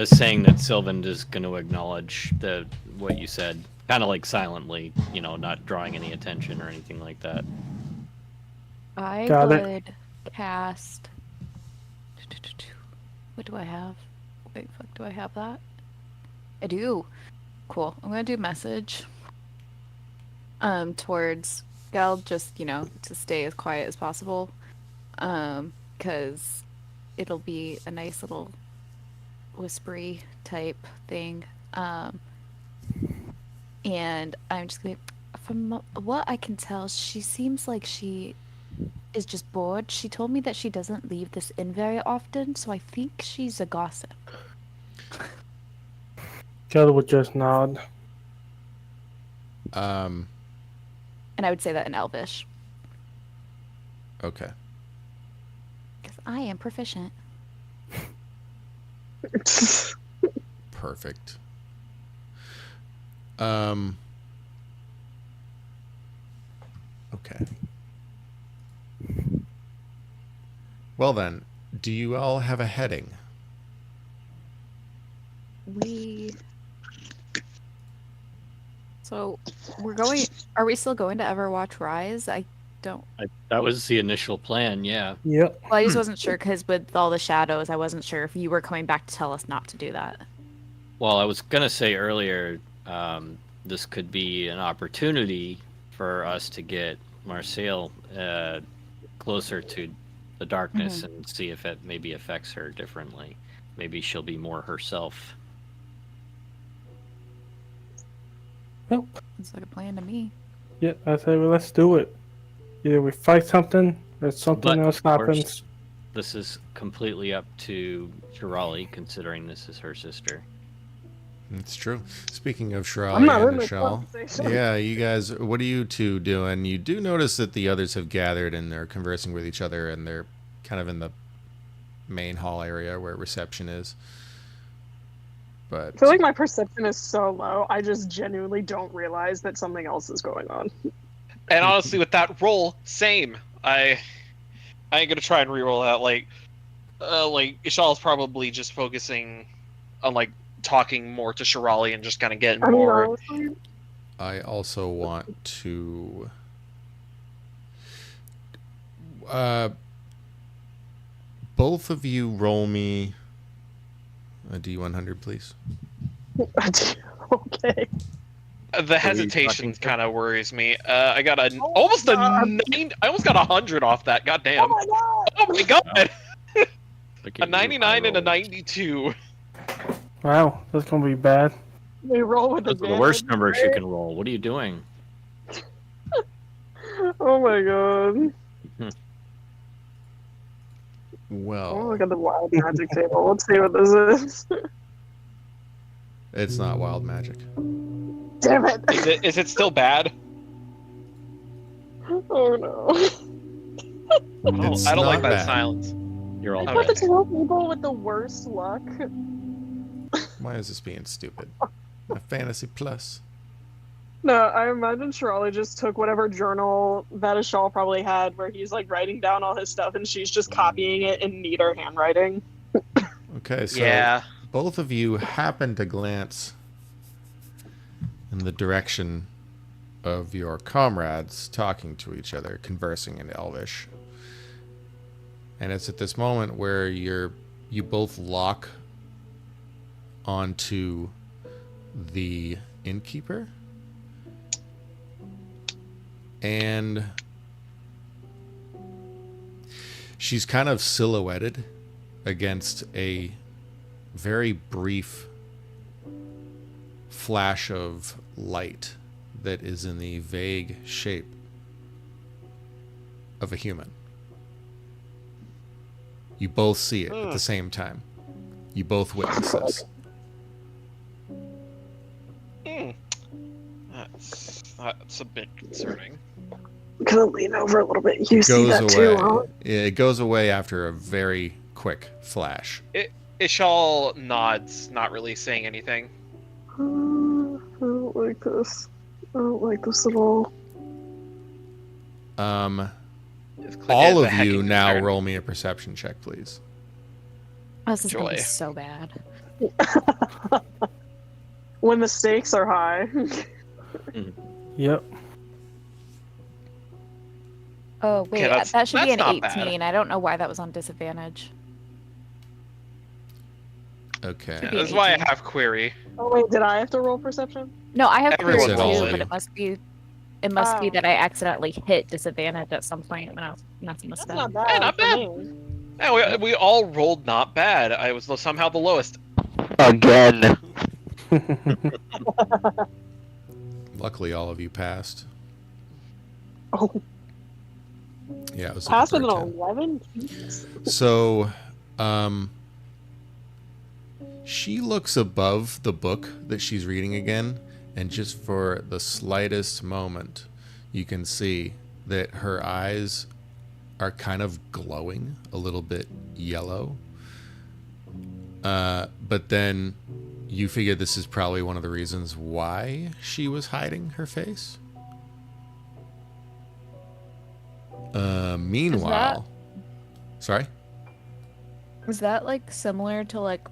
saying that Sylvan is going to acknowledge what you said, kind of like silently, you know, not drawing any attention or anything like that. I Got it. would cast. What do I have? Wait, fuck, do I have that? I do. Cool. I'm gonna do message. Towards Gal, just to stay as quiet as possible. Because it'll be a nice little whispery type thing. And I'm just gonna. From what I can tell, she seems like she is just bored. She told me that she doesn't leave this inn very often, so I think she's a gossip. Gail would just nod. Um, And I would say that in Elvish, okay. because I am proficient. Perfect. Okay. Well then, do you all have a heading? So we're going. Are we still going to Everwatch Rise? I don't. That was the initial plan, yeah. Yep. Well, I just wasn't sure because with all the shadows, I wasn't sure if you were coming back to tell us not to do that. Well, I was going to say earlier, this could be an opportunity for us to get Marseille closer to the darkness and see if it maybe affects her differently. Maybe she'll be more herself. Yep. It's like a plan to me. Yeah, I say, well, let's do it. Either we fight something or something But, else of course, happens. This is completely up to Shirali, considering this is her sister. It's true. Speaking of I'm Shirali not and in this Michelle, conversation. yeah, you guys, what are you two doing? You do notice that the others have gathered and they're conversing with each other, and they're kind of in the main hall area where reception is. But I feel like my perception is so low, I just genuinely don't realize that something else is going on. And honestly, with that roll, same. I ain't gonna try and reroll that. Like Ishal's probably just focusing on like talking more to Shirali and just kind of getting I mean, more. honestly, I also want to both of you roll me a D100, please. okay. The hesitation fucking- kind of worries me. I got almost a God. 9. I almost got 100 off that. God Oh damn. my god! Oh my god. Look A at you, 99 and a high rolls. 92. Wow, that's gonna be bad. They roll with Those are the worst numbers you can roll. What are you doing? Oh my god. Well, Oh, look at the wild magic table. Let's see what this is. it's not wild magic. Damn it! Is it still bad? Oh no. It's I don't like not that bad. silence. You're all I Okay. put the 12 people with the worst luck. Why is this being stupid? My fantasy plus. No, I imagine Shirali just took whatever journal that Ishal probably had where he's like writing down all his stuff and she's just copying it in neater handwriting. Okay, so Yeah. both of you happen to glance in the direction of your comrades talking to each other, conversing in Elvish. And it's at this moment where you both lock onto the innkeeper. And she's kind of silhouetted against a very brief flash of light that is in the vague shape of a human. You both see it at the same time. You both witness this. That's a bit concerning. I'm gonna lean over a little bit. You see that too, huh? It goes away after a very quick flash. Ishal nods, not really saying anything. I don't like this. I don't like this at all. All of you now roll me a perception check, please. Oh, this is gonna Joy. be so bad. When the stakes are high. Yep. Oh wait, Okay, that should be that's an not 18. bad. I don't know why that was on disadvantage. Okay. Should be That's why I 18. have query. Oh wait, did I have to roll perception? No, I have Everyone query rolls too, it. but it must be Oh. that I accidentally hit disadvantage at some point, and that's a That's mistake. not bad. not for bad. me. Yeah, we all rolled not bad. I was somehow the lowest. Again. Luckily, all of you passed. Oh, Yeah, it was a pass with an 10. 11? Jeez. So, she looks above the book that she's reading again, and just for the slightest moment, you can see that her eyes are kind of glowing, a little bit yellow. But then you figure this is probably one of the reasons why she was hiding her face. Meanwhile, sorry? Is that like similar to like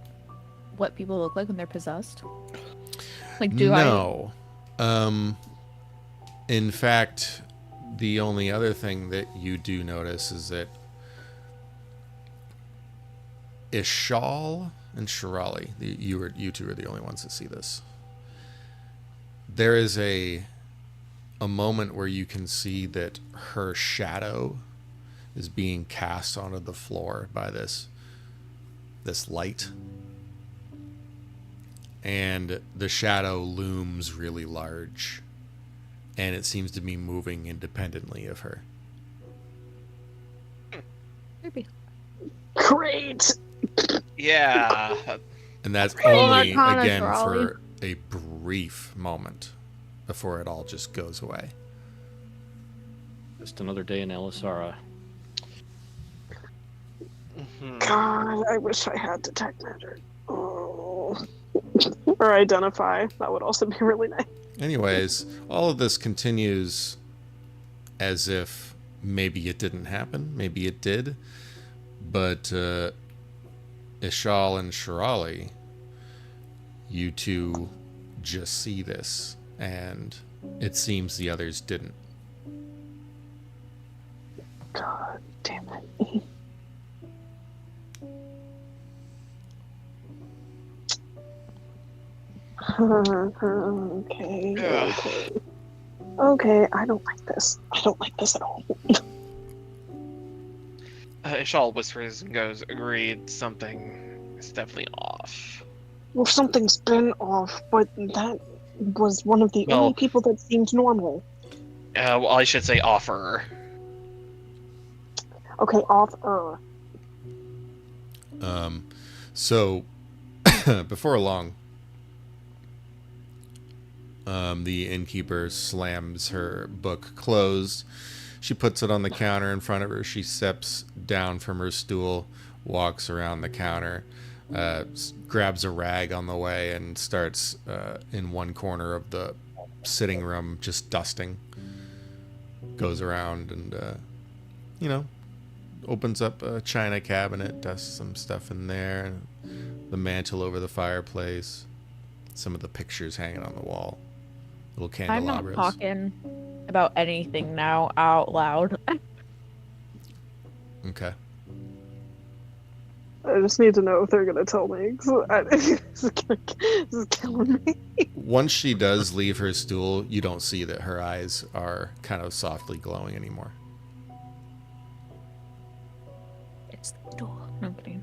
what people look like when they're possessed? Like, No. In fact, the only other thing that you do notice is that Ishal and Shirali, you two are the only ones that see this. There is a moment where you can see that her shadow is being cast onto the floor by this light. And the shadow looms really large, and it seems to be moving independently of her. Maybe. Great! Yeah. And that's Roll only, Arcana, again, Raleigh. for a brief moment before it all just goes away. Just another day in Elyssara. God, I wish I had detect magic. Oh. Or identify. That would also be really nice. Anyways, all of this continues as if maybe it didn't happen, maybe it did, but Ishal and Shirali, you two just see this, and it seems the others didn't. God damn it. Okay. Okay, I don't like this. I don't like this at all. Ishal whispers and goes, agreed, something is definitely off. Well, something's been off, but that was one of the Well- only people that seemed normal. Well, I should say offer. Okay, off-er. So before long, the innkeeper slams her book closed. She puts it on the counter in front of her. She steps down from her stool, walks around the counter, grabs a rag on the way, and starts in one corner of the sitting room just dusting. Goes around and, opens up a china cabinet, dusts some stuff in there, the mantle over the fireplace, some of the pictures hanging on the wall, little I'm not candelabras. talking about anything now out loud. Okay. I just need to know if they're gonna tell me. 'Cause this is killing me. Once she does leave her stool, you don't see that her eyes are kind of softly glowing anymore. It's the door. Nobody.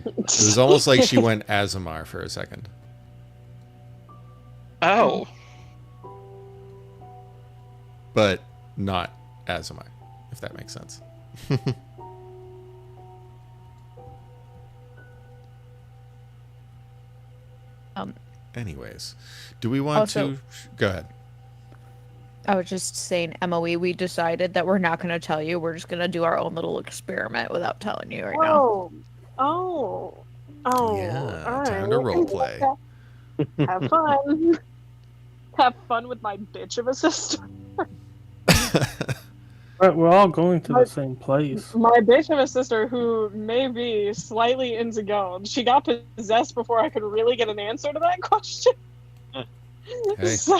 It was almost like she went Azamar for a second. Oh. But not Azamar, if that makes sense. Anyways, do we want Also- to... Go ahead. I was just saying, MOE, we decided that we're not going to tell you. We're just going to do our own little experiment without telling you right now. Oh, Yeah, all time to right. roleplay. Have fun. Have fun with my bitch of a sister. But we're all going to the same place. My bitch of a sister who may be slightly into gold. She got possessed before I could really get an answer to that question. Hey. So,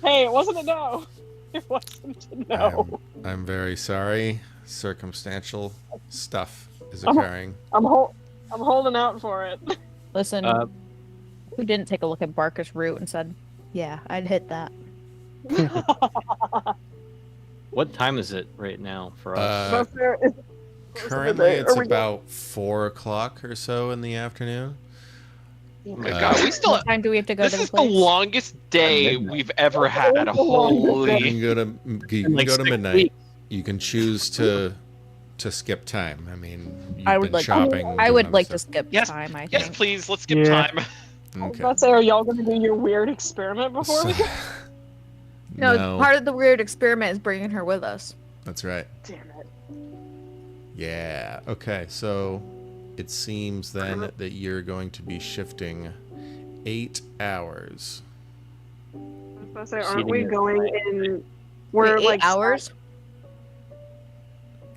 hey, it wasn't a no. It wasn't a no. I'm very sorry. Circumstantial stuff is I'm- occurring. I'm holding out for it. Listen, who didn't take a look at Barker's route and said, yeah, I'd hit that. What time is it right now for us? Uh, Currently, it's about 4 o'clock or so in the afternoon. Oh my god, we still. What time do we have to go This to the is the place? longest day we've ever had. You Holy. can go to Like go to 6 midnight. weeks. You can choose to skip time. I mean, you've I would been like. shopping. I doing would other like to stuff. skip Yes, time. I Yes, think. please. Let's skip Yeah. time. Okay. Let's say, are y'all gonna do your weird experiment before we go? No, part of the weird experiment is bringing her with us. That's right. Damn it. Yeah. Okay. So it seems then that you're going to be shifting 8 hours. I was gonna say, aren't Seating we is going right. in? We're Wait, 8 like hours.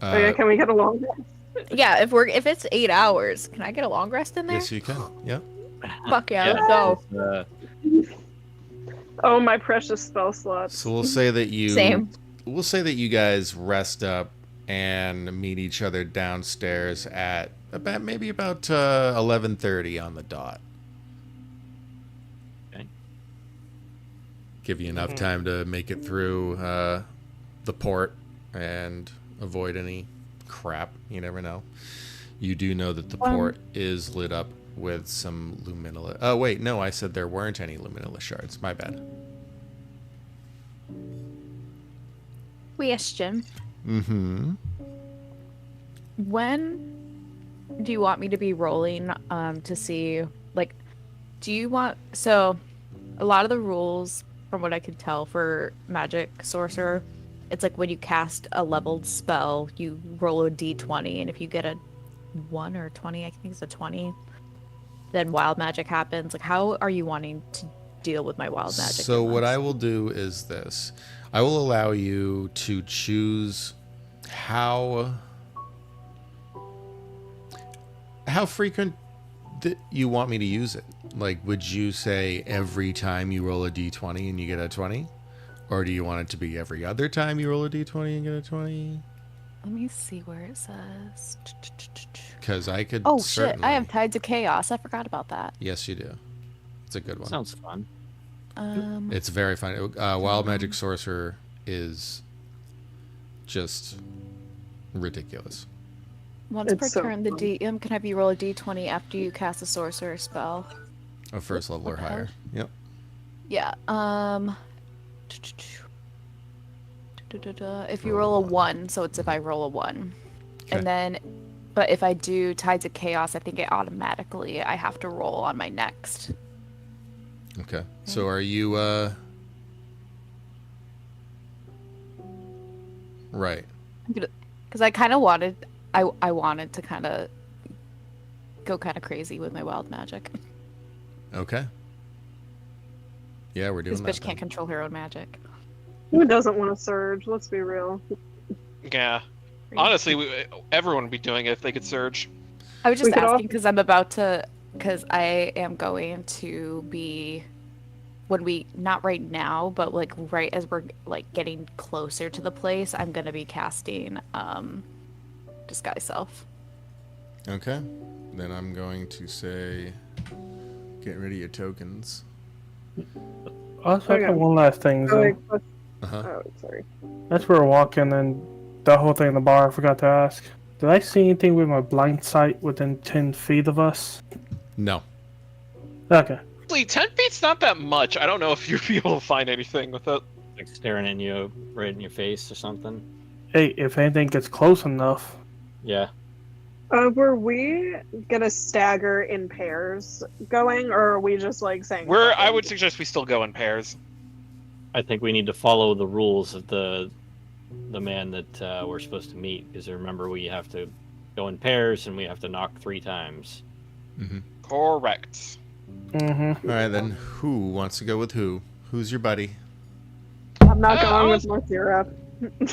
Oh, yeah, can we get a long rest? Yeah, if it's 8 hours, can I get a long rest in there? Yes, you can. Yeah. Fuck yeah, let's go. Oh, my precious spell slots. So we'll say that you. Same. We'll say that you guys rest up and meet each other downstairs at maybe about 11:30 on the dot. Okay. Give you enough time to make it through the port and avoid any crap. You never know. You do know that the port is lit up with some luminilla. Oh wait, no, I said there weren't any luminilla shards. My bad. Question. Mm-hmm. When do you want me to be rolling to see, like, do you want, so a lot of the rules from what I could tell for magic sorcerer, it's like when you cast a leveled spell you roll a d20, and if you get a 1 or 20, I think it's a 20, then wild magic happens. Like, how are you wanting to deal with my wild magic? So in what this? I will do is this. I will allow you to choose how frequent you want me to use it. Like, would you say every time you roll a d20 and you get a 20? Or do you want it to be every other time you roll a d20 and get a 20? Let me see where it says. Because I could Oh certainly... shit, I have Tides of Chaos. I forgot about that. Yes, you do. It's a good one. Sounds fun. It's very fun. Wild Magic Sorcerer is just ridiculous. Once It's per so turn, the fun. DM can have you roll a d20 after you cast a sorcerer spell. A first level or What the higher. Yep. Yeah. If you roll a 1, so it's if I roll a 1. Okay. And then, but if I do Tides of Chaos, I think it automatically, I have to roll on my next. Okay. So are you, right. Because I kind of wanted, I wanted to kind of go kind of crazy with my wild magic. Okay. Yeah, we're doing This that. bitch can't then. control her own magic. Who doesn't want to surge? Let's be real. Yeah. Honestly, everyone would be doing it if they could surge. I was just We could all- asking because I'm about to, because I am going to be, when we, not right now, but like right as we're like getting closer to the place, I'm going to be casting Disguise Self. Okay. Then I'm going to say, get rid of your tokens. Also, I Okay. got one last thing, Oh, Zoe. wait, Uh-huh. oh, sorry. As we were walking and the whole thing in the bar, I forgot to ask. Did I see anything with my blind sight within 10 feet of us? No. Okay. Actually, 10 feet's not that much. I don't know if you'll be able to find anything with it. Like staring at you right in your face or something. Hey, if anything gets close enough. Yeah. Were we gonna stagger in pairs going, or are we just like saying? I would suggest we still go in pairs. I think we need to follow the rules of the man that we're supposed to meet, because remember we have to go in pairs and we have to knock 3 times. Mm-hmm. Correct. Mm-hmm. All right, then. Who wants to go with who? Who's your buddy? I'm not going I with Marcira.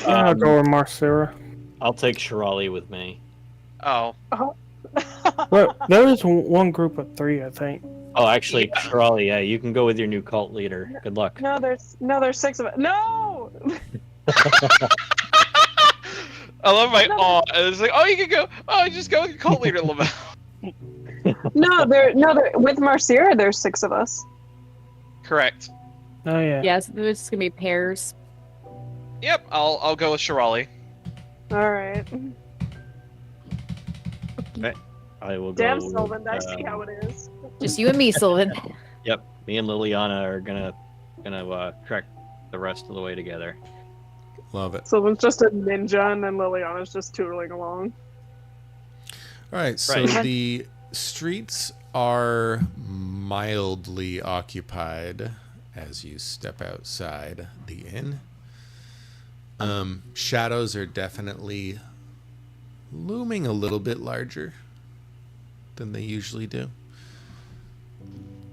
I'll go with Marcira. I'll take Shirali with me. Oh. Well, there is one group of 3, I think. Oh, actually, Shirali, yeah, you can go with your new cult leader. Good luck. No, there's 6 of it. No. I love my awe. It's like, oh, you can go. Oh, just go with your cult leader, Lamel. No, they're with Marcira. There's 6 of us. Correct. Oh, yeah. Yes, it's gonna be pairs. Yep, I'll go with Shirali. All right. I will Damn, go. Sylvan, I see how it is. Just you and me, Sylvan. Yep, me and Liliana are gonna trek the rest of the way together. Love it. Sylvan's just a ninja, and then Liliana's just tootling along. All right, so Right. the streets are mildly occupied as you step outside the inn. Shadows are definitely looming a little bit larger than they usually do.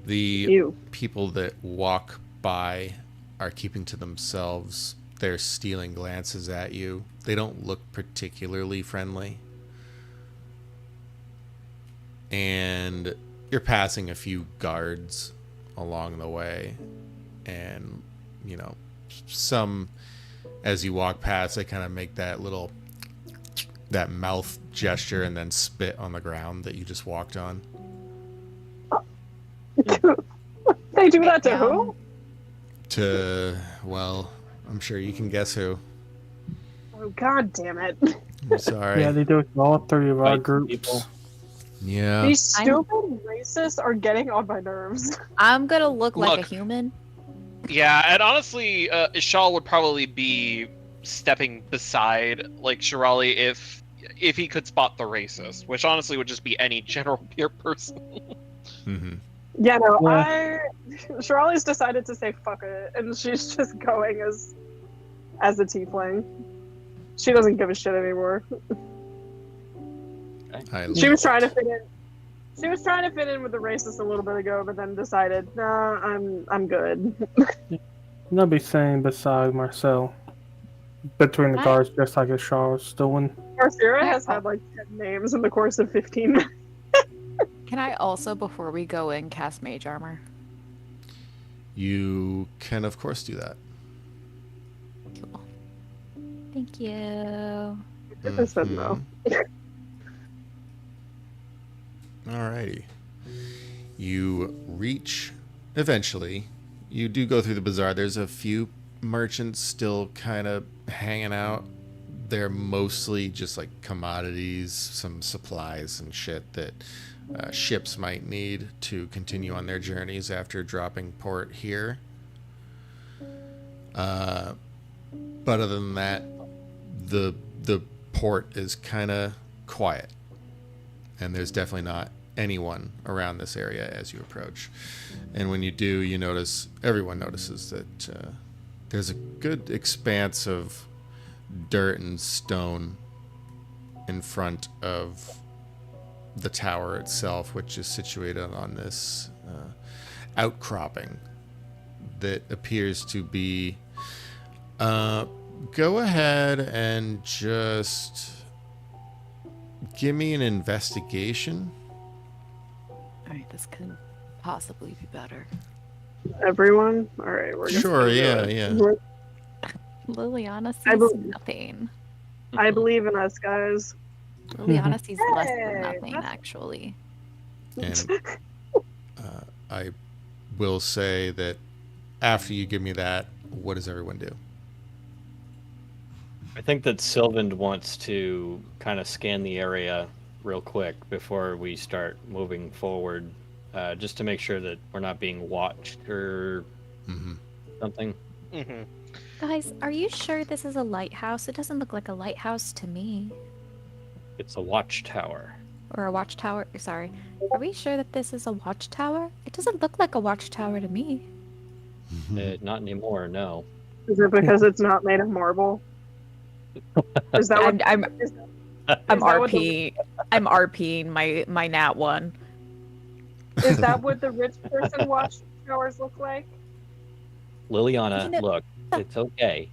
The Ew. people that walk by are keeping to themselves. They're stealing glances at you. They don't look particularly friendly. And you're passing a few guards along the way. And, you know, some, as you walk past, they kind of make that mouth gesture and then spit on the ground that you just walked on. They do that to who? Well, I'm sure you can guess who. Oh, god damn it. I'm sorry. Yeah, they do it to all 3 of our Fight groups. people. Yeah. These stupid racists are getting on my nerves. I'm gonna look like a Look. human. Yeah, and honestly, Ishal would probably be stepping beside like Shirali if he could spot the racist, which honestly would just be any general beer person. Mm-hmm. Yeah, no, Yeah. Shirali's decided to say fuck it, and she's just going as a tiefling. She doesn't give a shit anymore. She was trying to fit in. She was trying to fit in with the racist a little bit ago, but then decided, nah, I'm good. They'll be saying beside Marcel. Between the guards, just like a Shaw was doing. Marcira has had like 10 names in the course of 15 minutes. Can I also, before we go in, cast mage armor? You can, of course, do that. Cool. Thank you. I said no. Alrighty. You reach, eventually, you do go through the bazaar. There's a few merchants still kind of hanging out. They're mostly just like commodities, some supplies and shit that ships might need to continue on their journeys after dropping port here. But other than that, the port is kind of quiet, and there's definitely not anyone around this area as you approach. And when you do, you notice, everyone notices that there's a good expanse of dirt and stone in front of the tower itself, which is situated on this outcropping that appears to be go ahead and just give me an investigation. Alright, this could possibly be better. Everyone? Alright, we're Sure, yeah. Liliana I sees believe- nothing. I believe in us, guys. To be honest, he's less than Hey, nothing, that's- actually. And I will say that after you give me that, what does everyone do? I think that Sylvan wants to kind of scan the area real quick before we start moving forward, just to make sure that we're not being watched or Mm-hmm. something. Hmm. Guys, are you sure this is a lighthouse? It doesn't look like a lighthouse to me. It's a watchtower. Or a watchtower. Sorry. Are we sure that this is a watchtower? It doesn't look like a watchtower to me. Not anymore, no. Is it because it's not made of marble? Is that what? I'm is I'm that what the- RPing. I'm RPing my nat one. Is that what the rich person watchtowers look like? Liliana, You know- look, it's okay.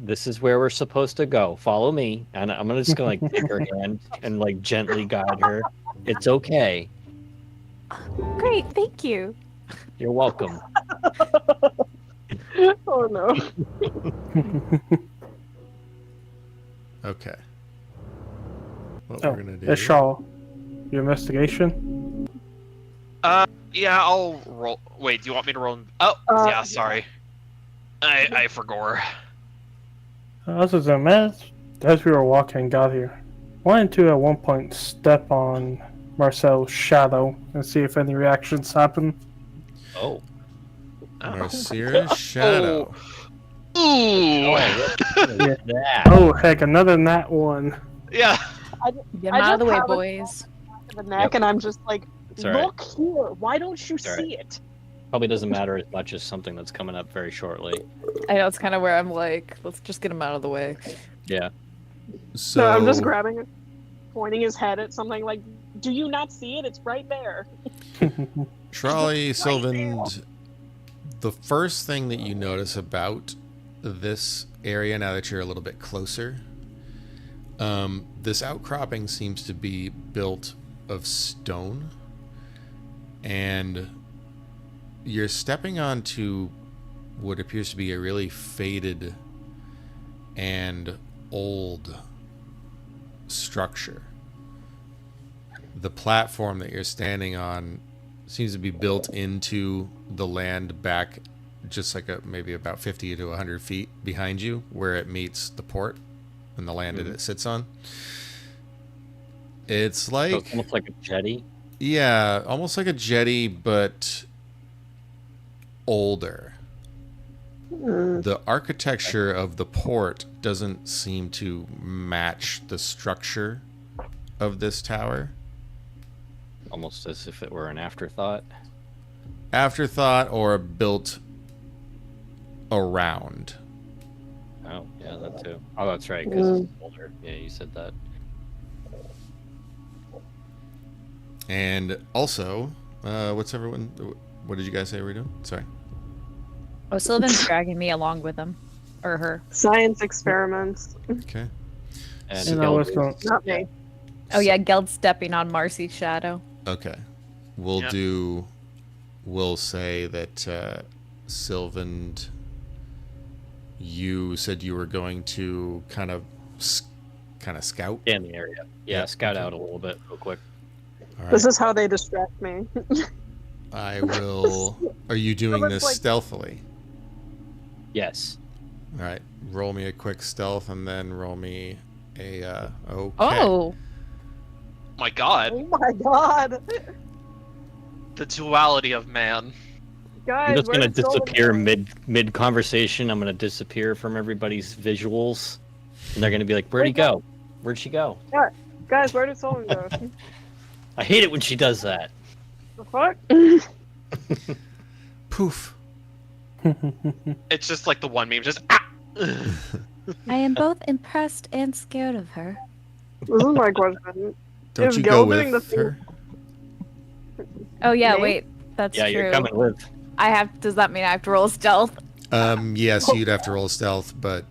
This is where we're supposed to go. Follow me, and I'm just gonna like take her hand and like gently guide her. It's okay. Great, thank you. You're welcome. Oh no. Okay. What Oh, we're gonna do? Shaw, your investigation. Yeah, I'll roll. Wait, do you want me to roll? Oh, yeah, sorry. I forgot. Other than that, as we were walking and got here, wanted to at one point step on Marcel's shadow and see if any reactions happen. Oh. Marcira's shadow. Ooh. Look at that. Oh heck, another nat one. Yeah. Get I him out of the just way, have a- boys. The neck, and I'm just like, It's all right. look here. Why don't you It's all see it? Probably doesn't matter as much as something that's coming up very shortly. I know it's kind of where I'm like, let's just get him out of the way. Yeah. So So I'm just grabbing it, pointing his head at something like, do you not see it? It's right there. Trolley, Sylvan, the first thing that you notice about this area, now that you're a little bit closer, this outcropping seems to be built of stone, and you're stepping onto what appears to be a really faded and old structure. The platform that you're standing on seems to be built into the land back just like maybe about 50 to 100 feet behind you, where it meets the port and the land that it sits on. It's So like, it's almost like a jetty. yeah, almost like a jetty, but older. The architecture of the port doesn't seem to match the structure of this tower. Almost as if it were an afterthought. Afterthought or built around. Oh, yeah, that too. Oh, that's right, because it's older. Yeah, you said that. And also, what's everyone? What did you guys say we're doing? Sorry. Oh, Sylvan's dragging me along with him. Or her. Science experiments. Okay. And And I was Gelder's- going. Not me. Oh yeah, Geld stepping on Marcy's shadow. Okay. We'll Yep. do. We'll say that Sylvan, you said you were going to kind of scout. Scan the area. Yeah, Yeah, scout okay. out a little bit real quick. All right. This is how they distract me. I will. Are you doing looks this like- stealthily? Yes. All right. Roll me a quick stealth, and then roll me a. Okay. Oh, My God, Oh my god. the duality of man. Guys, I'm just where gonna did Solomon disappear go? mid conversation. I'm gonna disappear from everybody's visuals, and they're gonna be like, "Where'd he go? Where'd she go?" Guys, where did Solomon go? I hate it when she does that. The fuck? Poof. It's just like the one meme, just ah! I am both impressed and scared of her. This is my question. Don't Is you go Gil doing with the her? Oh yeah, Me? wait, that's Yeah, true. you're coming with. I have. Does that mean I have to roll stealth? Yes, you'd have to roll stealth, but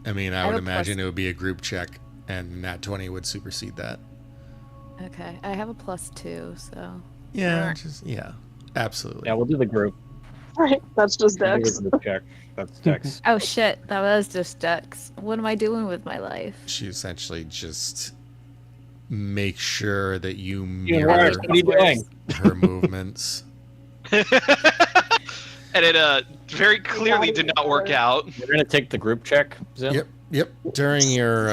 I mean, I I would have a plus- imagine it would be a group check, and nat 20 would supersede that. Okay, I have a +2, so. Yeah, absolutely. Yeah, we'll do the group. Right, that's just We'll do Dex. the check. That's Dex. Oh shit, that was just Dex. What am I doing with my life? She essentially just make sure that you Human mirror Rights, what are you doing? her movements. And it very clearly did not work out. We're gonna take the group check, Zim. Yep. During your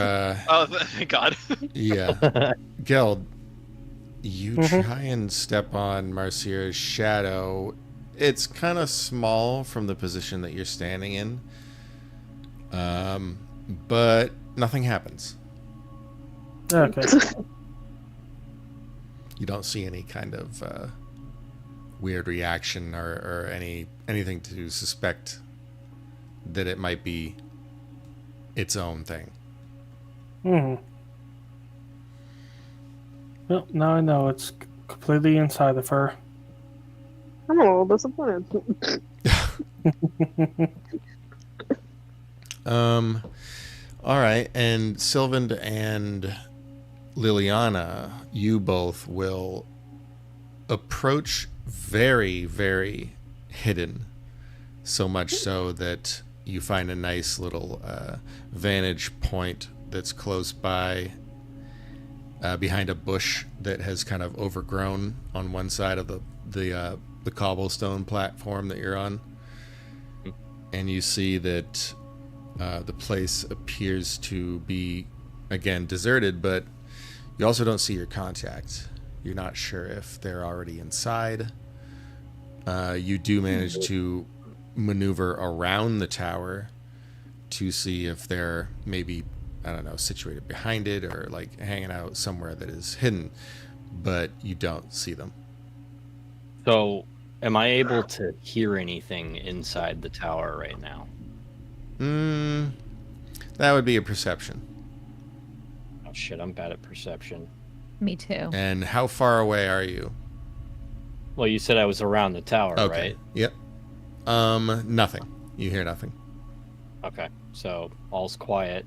Oh, thank God. yeah, Geld, you Mhm. try and step on Marcia's shadow. It's kind of small from the position that you're standing in, but nothing happens. Okay. You don't see any kind of weird reaction or anything to suspect that it might be its own thing. Well, now I know it's completely inside of her. I'm a little disappointed. All right, and Sylvan and Liliana, you both will approach very, very hidden, so much so that you find a nice little vantage point that's close by, behind a bush that has kind of overgrown on one side of the cobblestone platform that you're on, and you see that the place appears to be, again, deserted, but you also don't see your contact. You're not sure if they're already inside. You do manage to maneuver around the tower to see if they're maybe, I don't know, situated behind it or like hanging out somewhere that is hidden, but you don't see them. So, am I able to hear anything inside the tower right now? That would be a perception. Oh shit, I'm bad at perception. Me too. And how far away are you? Well, you said I was around the tower, Okay. right? Yep. Nothing. You hear nothing. Okay, so all's quiet.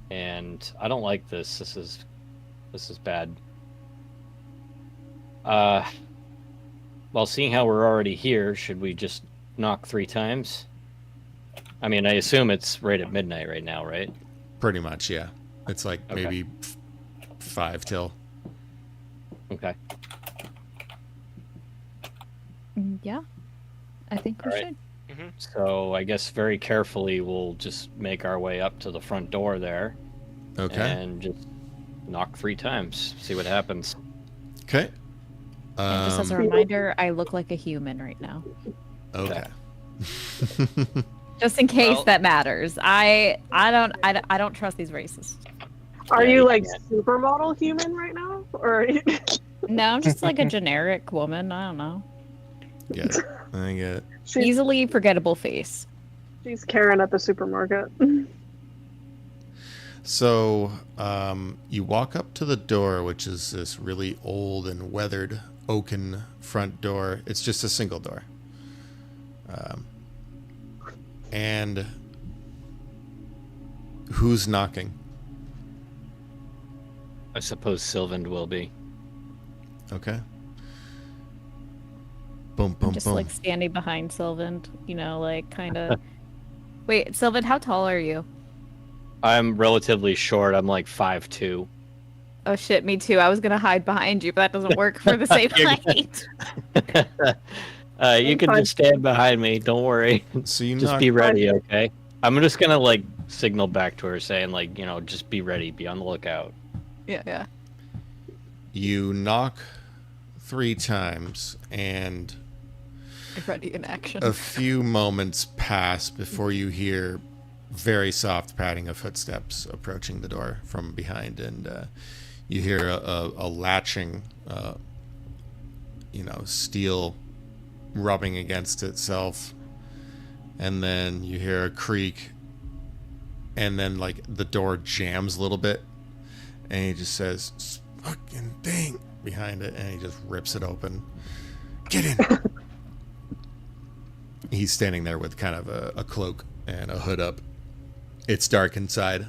And I don't like this. This is bad. Well, seeing how we're already here, should we just knock 3 times? I mean, I assume it's right at midnight right now, right? Pretty much, yeah. It's like Okay. maybe 5 till. Okay. Yeah, I think we All right. should. So I guess very carefully we'll just make our way up to the front door there Okay. and just knock 3 times. See what happens. Okay. And just as a reminder, I look like a human right now. Okay. Just in case Well- that matters. I don't trust these races. Are Yeah, you you like can't. supermodel human right now, or No, I'm just like a generic woman. I don't know. Get it. I get it. Easily forgettable face. she's Karen at the supermarket? So, you walk up to the door, which is this really old and weathered oaken front door. It's just a single door. And who's knocking? I suppose Sylvan will be. Okay. Boom, boom, Just boom. like standing behind Sylvan, like kind of. Wait, Sylvan, how tall are you? I'm relatively short. I'm like 5'2". Oh shit, me too. I was gonna hide behind you, but that doesn't work for the same You're height. You can just stand behind me. Don't worry. So you Just knock. be ready, okay? I'm just gonna like signal back to her saying like, just be ready, be on the lookout. Yeah. You knock 3 times, and Ready in action. a few moments pass before you hear very soft padding of footsteps approaching the door from behind, and you hear a latching, steel rubbing against itself, and then you hear a creak, and then like the door jams a little bit, and he just says, "Fucking thing," behind it, and he just rips it open. Get in. He's standing there with kind of a cloak and a hood up. It's dark inside,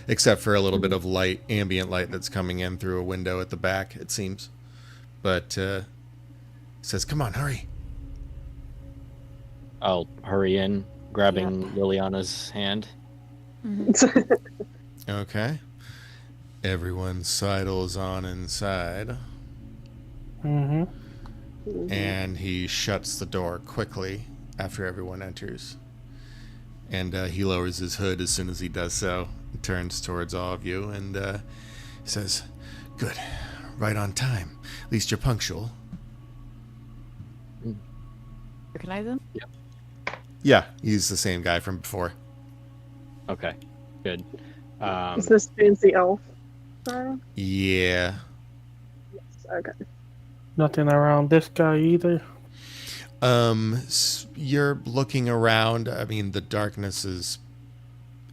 except for a little bit of light, ambient light that's coming in through a window at the back, it seems. But says, "Come on, hurry." I'll hurry in, grabbing Liliana's hand. Okay. Everyone sidles on inside, Mm-hmm. and he shuts the door quickly after everyone enters. And he lowers his hood as soon as he does so, turns towards all of you, and says, "Good, right on time. At least you're punctual." Recognize him? Yeah, he's the same guy from before. Okay, good. Is this fancy elf? Yeah. Yes. Okay. Nothing around this guy either. You're looking around. I mean, the darkness is...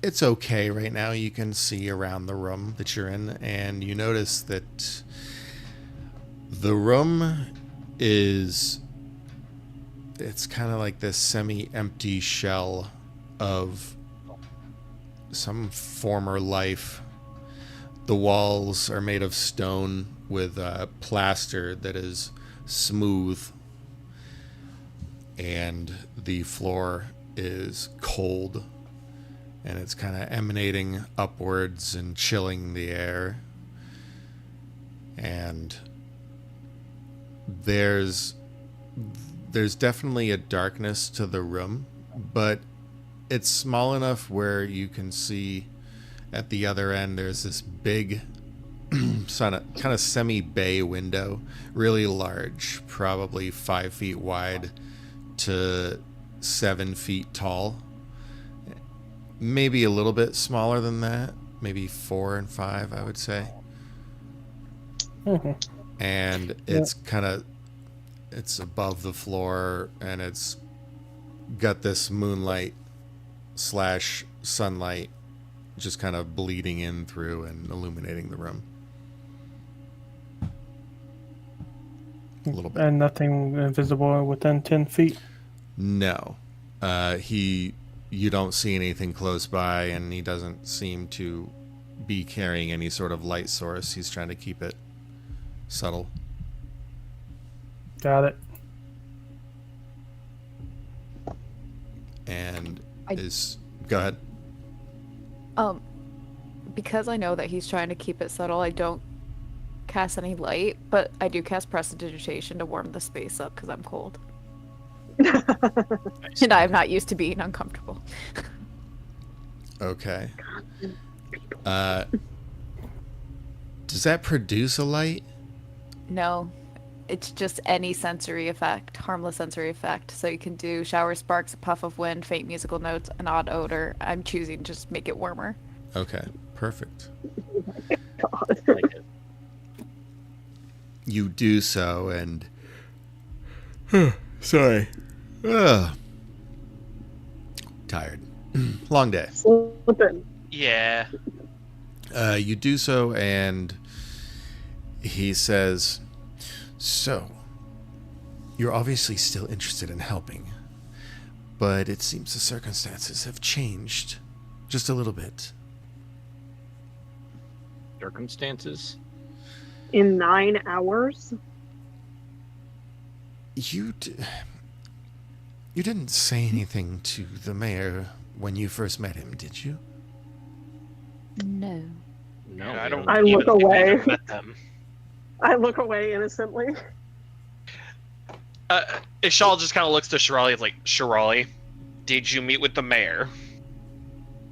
It's okay right now. You can see around the room that you're in, and you notice that the room is... It's kind of like this semi-empty shell of some former life. The walls are made of stone with plaster that is smooth, and the floor is cold, and it's kind of emanating upwards and chilling the air. And there's definitely a darkness to the room, but it's small enough where you can see at the other end there's this big kind of semi-bay window, really large, probably 5 feet wide to 7 feet tall. Maybe a little bit smaller than that, maybe 4 and 5, I would say. Mm-hmm. And it's it's above the floor, and it's got this moonlight / sunlight just kind of bleeding in through and illuminating the room a little bit. And nothing invisible within 10 feet. No. You don't see anything close by, and he doesn't seem to be carrying any sort of light source. He's trying to keep it subtle. Got it. And I- go ahead. Because I know that he's trying to keep it subtle, I don't cast any light, but I do cast prestidigitation to warm the space up because I'm cold. And I'm not used to being uncomfortable. Okay. Does that produce a light? No, it's just any sensory effect, harmless sensory effect. So you can do shower sparks, a puff of wind, faint musical notes, an odd odor. I'm choosing to just make it warmer. Okay, perfect. God. Like it. You do so, and sorry. Tired. Long day. Slipping. Yeah. You do so, and he says, "So, you're obviously still interested in helping, but it seems the circumstances have changed just a little bit." Circumstances? In 9 hours? You didn't say anything to the mayor when you first met him, did you? No. No, I we don't. I even look think away. I've met them. I look away innocently. Ishal just kind of looks to Shirali like, Shirali, did you meet with the mayor?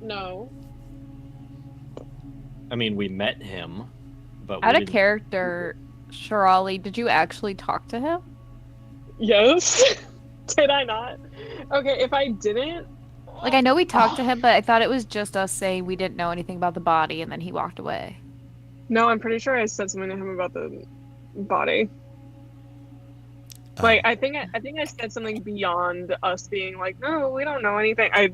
No. I mean, we met him, but Out we of didn't... character, Shirali, did you actually talk to him? Yes. Did I not? Okay, if I didn't, Like, I know we talked to him, but I thought it was just us saying we didn't know anything about the body, and then he walked away. no, I'm pretty sure I said something to him about the body. Like, I think I said something beyond us being like, no, we don't know anything. I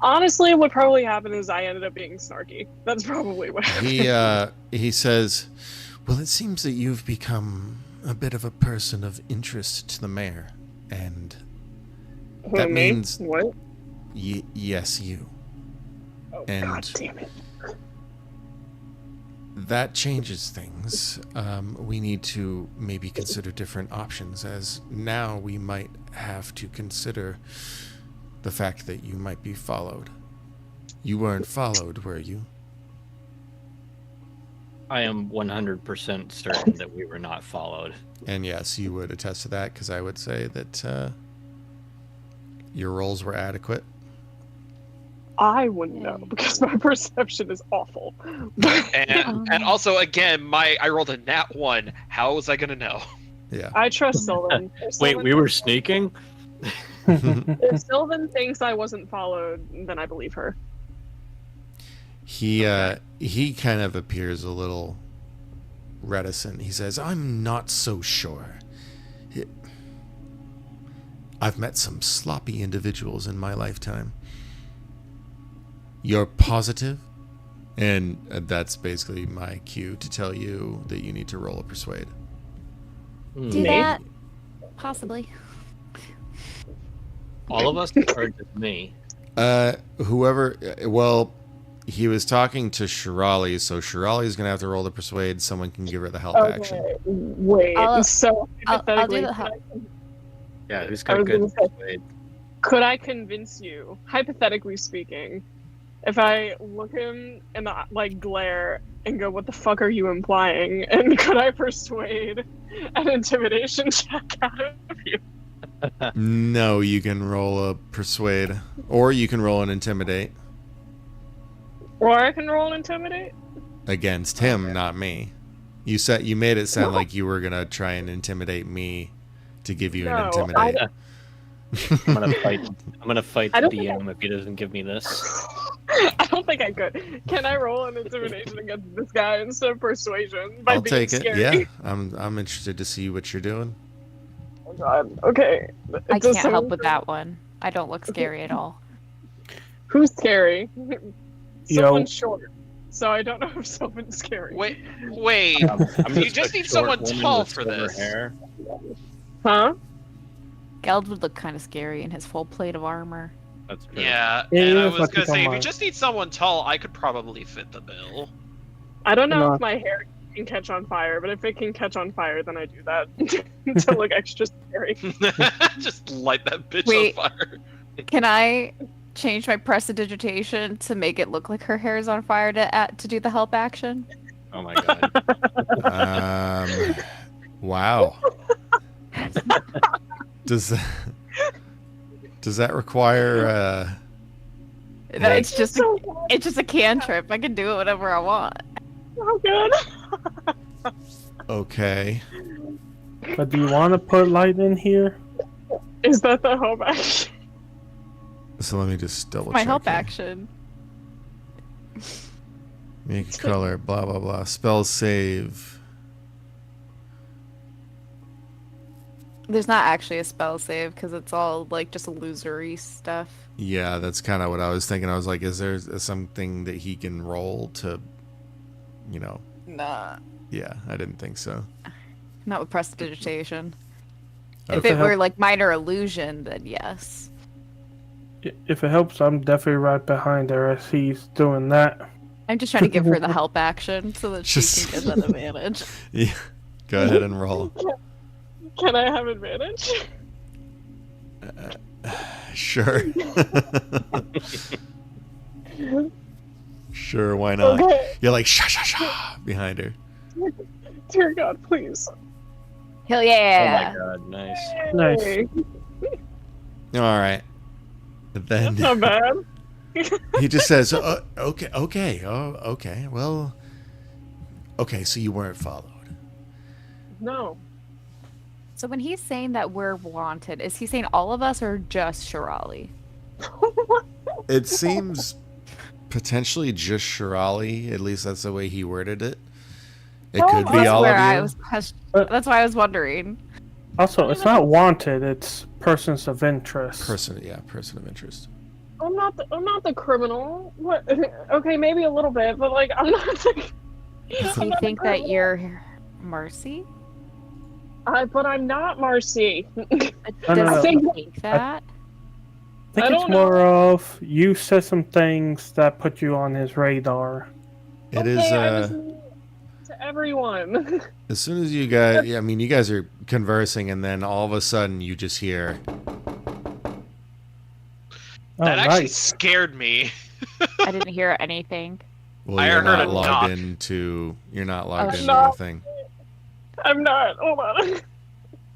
honestly, what probably happened is I ended up being snarky. That's probably what happened. He says, "Well, it seems that you've become a bit of a person of interest to the mayor, and Who, that me? means- What? yes, you. Oh, And- God damn it. That changes things. We need to maybe consider different options, as now we might have to consider the fact that you might be followed. You weren't followed, were you?" I am 100% certain that we were not followed. And yes, you would attest to that because I would say that your rolls were adequate. I wouldn't know because my perception is awful. And also, again, I rolled a nat 1. How was I gonna know? Yeah. I trust Sylvan. If Wait, Sylvan- we were sneaking? If Sylvan thinks I wasn't followed, then I believe her. He kind of appears a little reticent. He says, "I'm not so sure. I've met some sloppy individuals in my lifetime. You're positive?" And that's basically my cue to tell you that you need to roll a persuade. Do that? Possibly. All of us or just me? Whoever, well, he was talking to Shirali, so Shirali's going to have to roll the persuade. Someone can give her the help action. Wait, so I'll do hypothetically, the help. Yeah, who's I got was good gonna say- persuade? could I convince you, hypothetically speaking, if I look him in the glare and go, "What the fuck are you implying?" and could I persuade an intimidation check out of you? No, you can roll a persuade, or you can roll an intimidate Or I can roll an intimidate? against him, not me. You made it sound like you were gonna try and intimidate me to give you an No, intimidate. I'm gonna fight. I'm gonna fight I the don't think DM if he doesn't give me this. I don't think I could. Can I roll an intimidation against this guy instead of persuasion? By I'll being take scary? it. Yeah, I'm interested to see what you're doing. Oh god. Okay. I Does can't help someone- with that one. I don't look scary at all. Who's scary? Yo. Someone's short. So I don't know if someone's scary. Wait. I'm You just a need short someone woman tall with for silver this. hair. Huh? Geld would look kind of scary in his full plate of armor. That's true. Yeah, Yeah, and I that's was what gonna you say, if come you on. just need someone tall, I could probably fit the bill. I don't know No. if my hair can catch on fire, but if it can catch on fire, then I do that to look extra scary. Just light that bitch Wait. on fire. Can I change my prestidigitation to make it look like her hair is on fire to do the help action? Oh my god. Wow. Does that require? No, it's just so it's just a cantrip. I can do it whenever I want. so good. Okay. But do you want to put light in here? Is that the home action? So let me just double My check. help here. action. Make color. Blah blah blah. Spell save. There's not actually a spell save because it's all like just illusory stuff. Yeah, that's kind of what I was thinking. I was like, is there something that he can roll to, you know? Nah. Yeah, I didn't think so. Not with prestidigitation. Okay. If it were like minor illusion, then yes. If it helps, I'm definitely right behind her as he's doing that. I'm just trying to give her the help action so that she Just- can get that advantage. Yeah. Go ahead and roll. Can I have advantage? Sure. Sure, why not? Okay. You're like sha sha sha behind her. Dear God, please. Hell Oh yeah! my god, nice. Nice. Hey, All right. Then that's not bad. he just says, okay, well, okay, so you weren't followed. No. So when he's saying that we're wanted, is he saying all of us or just Shirali? It seems potentially just Shirali, at least that's the way he worded it. It Oh, could be That's all where of I you. was that's why I was wondering. Also, it's not wanted, it's persons of interest. Person of interest. I'm not the criminal. What? Okay, maybe a little bit, but like I'm not the. Do I'm you not the think that criminal. you're Mercy? But I'm not Marcy. No, no, Does no. he think that? I think I it's don't more of you said some things that put you on his radar. It is. Okay, I was mean to everyone. As soon as you guys, yeah, I mean, you guys are conversing, and then all of a sudden you just hear. Oh, That actually nice. scared me. I didn't hear anything. Well, I you're heard not a logged knock. into. You're not logged into no. the thing. I'm not. Hold on.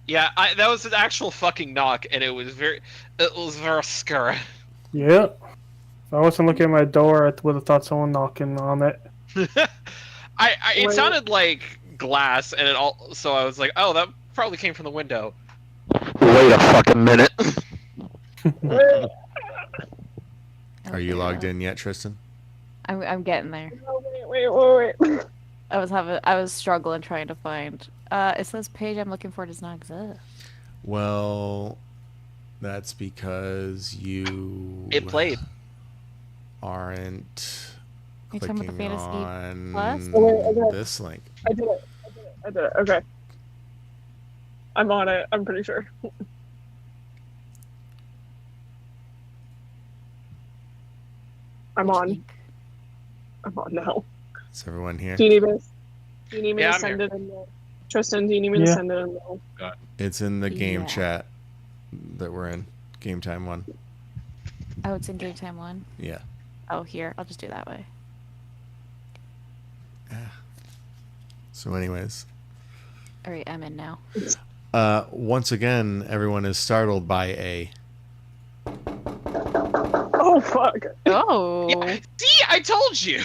Yeah, that was an actual fucking knock, and it was very scary. Yeah. If I wasn't looking at my door, I would have thought someone knocking on it. It Wait. sounded like glass, and so I was like, oh, that probably came from the window. Wait a fucking minute. Are you logged in yet, Tristan? I'm getting there. Wait. I was struggling trying to find. It says page I'm looking for does not exist. Well, that's because you It played. aren't You talking about the clicking Fantasy on Plus? Okay. this link. I did it. Okay. I'm on it. I'm pretty sure. I'm on. I'm on now. Is everyone here? Do you need me? Yeah, to I'm send here. it in there? Tristan, do you need me to Yeah. send it in there? It's in the game Yeah. chat that we're in. Game time 1. Oh, it's in game time 1. Yeah. Oh, here. I'll just do it that way. So anyways, All right, I'm in now. once again, everyone is startled by a Oh fuck! Oh. Yeah, see, I told you.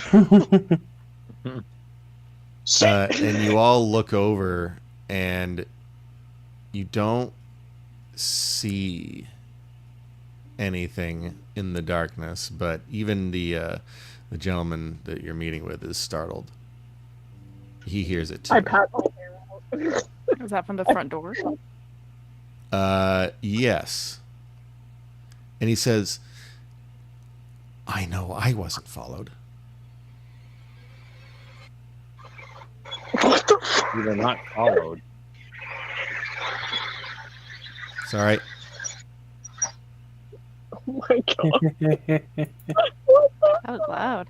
and you all look over and you don't see anything in the darkness, but even the gentleman that you're meeting with is startled. He hears it too. I pat my hair out. Is that from the front door? Yes. And he says, I know I wasn't followed. You were not followed. It's all right. Oh my god! That was loud.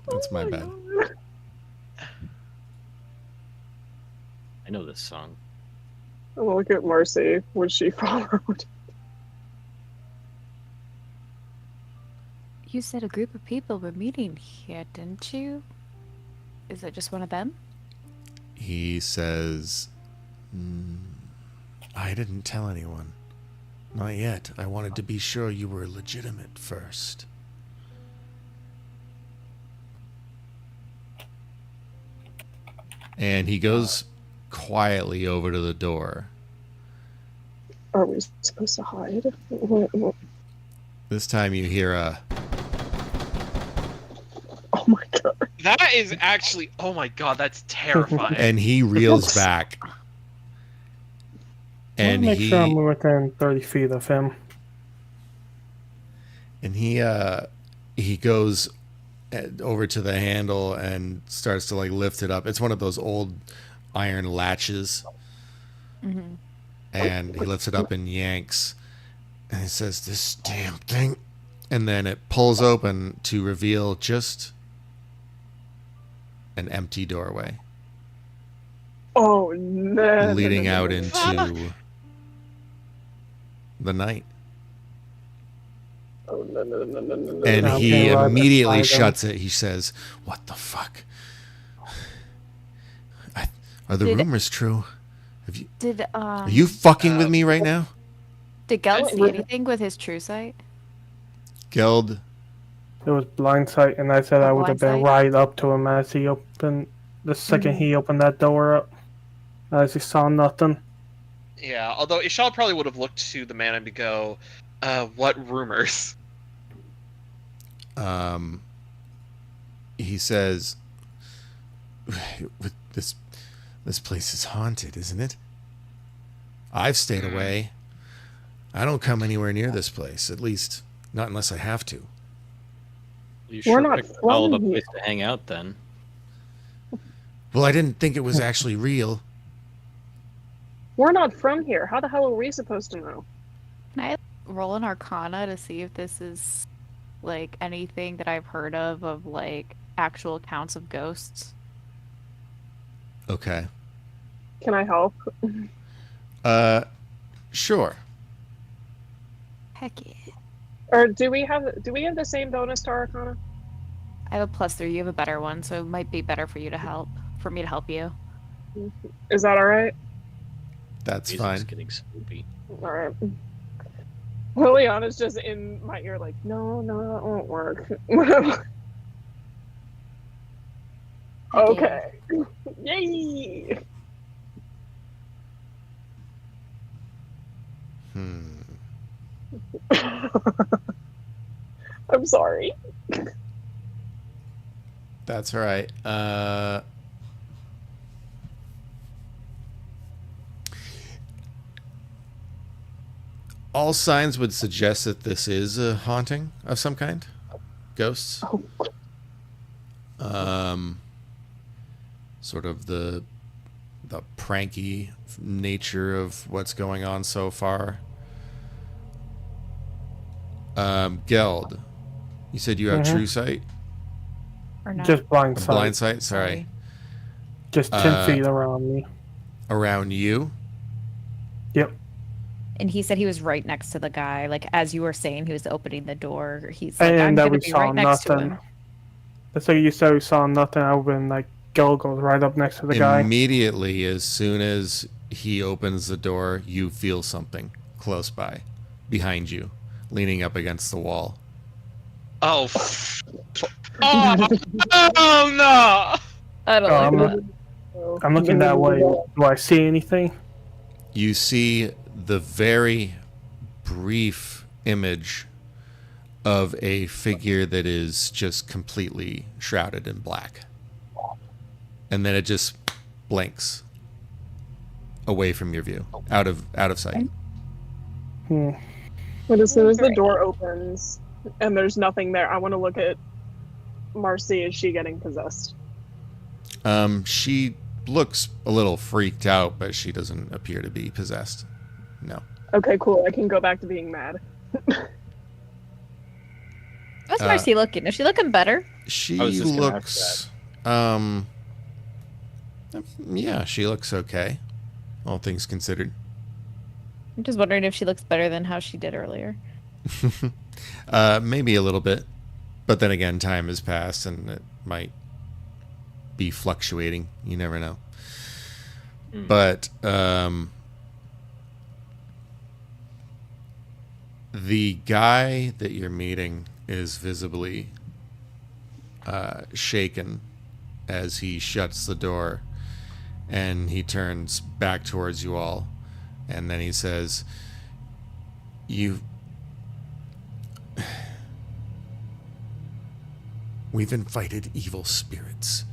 That's my bad. God. I know this song. Look at Marcy. Was she followed? You said a group of people were meeting here, didn't you? Is it just one of them? He says, I didn't tell anyone. Not yet. I wanted to be sure you were legitimate first. And he goes quietly over to the door. Are we supposed to hide? What? This time you hear a... Oh my god! That is actually, oh my god, that's terrifying. And he reels back. And make he... sure I'm within 30 feet of him. And he goes over to the handle and starts to like lift it up. It's one of those old iron latches. Mm-hmm. And he lifts it up and yanks. And he says, this damn thing. And then it pulls open to reveal just an empty doorway. Oh no! Leading no, no, out no. into the night. Oh no! And I'm he gonna ride immediately beside him. shuts it. He says, what the fuck? Are the Did- rumors true? Did Are you fucking with me right now? did Geld Wait, see wait. anything with his true sight? Geld, It was blind sight, and I said I would have been Blind right up to him as he opened. The second he opened that door up, as he saw nothing. Yeah, although Ishal probably would have looked to the man and to go, what rumors? he says, this place is haunted, isn't it? I've stayed away. I don't come anywhere near this place, at least not unless I have to. You We're sure not picked all the from place to hang out then. Well, I didn't think it was actually real. We're not from here. How the hell are we supposed to know? Can I roll an Arcana to see if this is like anything that I've heard of like actual accounts of ghosts? Okay. Can I help? Sure. Heck yeah. Or do we have the same bonus to Arcana? I have a +3. You have a better one, so it might be better for you to help. For me to help you. Is that all right? That's Music's fine. getting spoopy. All right. Liliana's just in my ear, like, no, that won't work. Okay. Yay! I'm sorry. That's all right. All signs would suggest that this is a haunting of some kind. Ghosts. Sort of the pranky nature of what's going on so far. Geld, you said you have true sight? Or not? Just blind A sight. blind sight? Sorry. Just 10 feet around me. Around you? Yep. And he said he was right next to the guy. Like, as you were saying, he was opening the door. He's like, I'm And that going we to be saw right next to nothing. him. That's like you said we saw nothing. I would have been like, Gil goes right up next to the guy. Immediately, as soon as he opens the door, you feel something close by, behind you, leaning up against the wall. Oh. Oh no! I don't like that. I'm looking that way. Do I see anything? You see the very brief image of a figure that is just completely shrouded in black. And then it just blinks away from your view, out of sight. But as soon as the door opens and there's nothing there, I want to look at Marcy. Is she getting possessed? She looks a little freaked out, but she doesn't appear to be possessed. No. Okay, cool. I can go back to being mad. How's Marcy looking? Is she looking better? She I was just gonna looks yeah, she looks okay, all things considered. I'm just wondering if she looks better than how she did earlier. Maybe a little bit, but then again, time has passed and it might be fluctuating. You never know. But the guy that you're meeting is visibly shaken as he shuts the door, and he turns back towards you all, and then he says, we've invited evil spirits.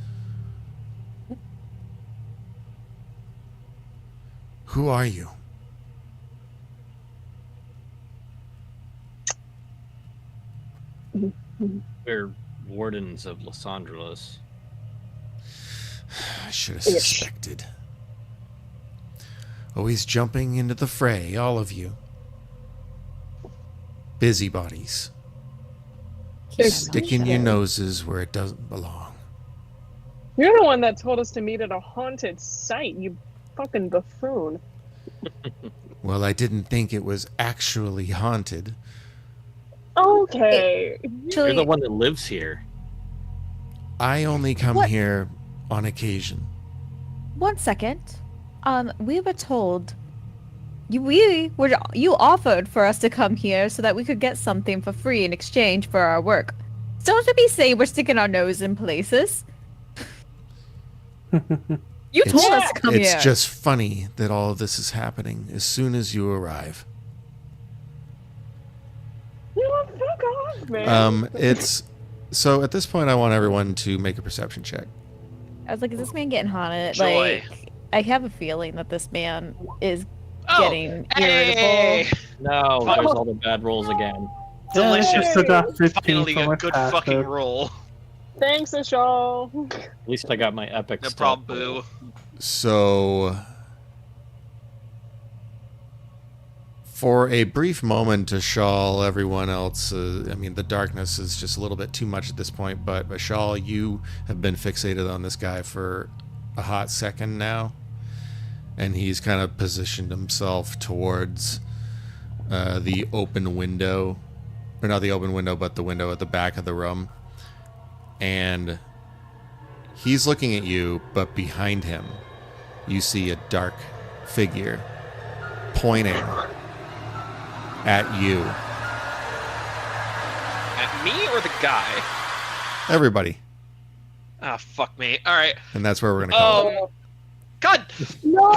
Who are you? We're wardens of Lysandros. I should have suspected. Always jumping into the fray, all of you. Busybodies. Sticking your noses where it doesn't belong. You're the one that told us to meet at a haunted site, you fucking buffoon. Well, I didn't think it was actually haunted. Okay. You're the one that lives here. I only come here on occasion. 1 second. We were told you offered for us to come here so that we could get something for free in exchange for our work. So don't be saying we're sticking our nose in places. You told us to come here. It's just funny that all of this is happening as soon as you arrive. You know, fuck off, man. It's so at this point I want everyone to make a perception check. I was like, is this man getting haunted? Joy. Like, I have a feeling that this man is Oh, getting hey! irritable. No, there's all the bad rolls again. Delicious. I still got 15 Finally, from a my good passive. fucking roll. Thanks, Ishal. At least I got my epic No stuff. problem, boo. So for a brief moment to Shawl, everyone else, I mean, the darkness is just a little bit too much at this point, but Shawl, you have been fixated on this guy for a hot second now, and he's kind of positioned himself towards the open window, or not the open window, but the window at the back of the room, and he's looking at you, but behind him, you see a dark figure pointing at you. At me or the guy? Everybody. Ah, fuck me. All right. And that's where we're going to call it. God, No!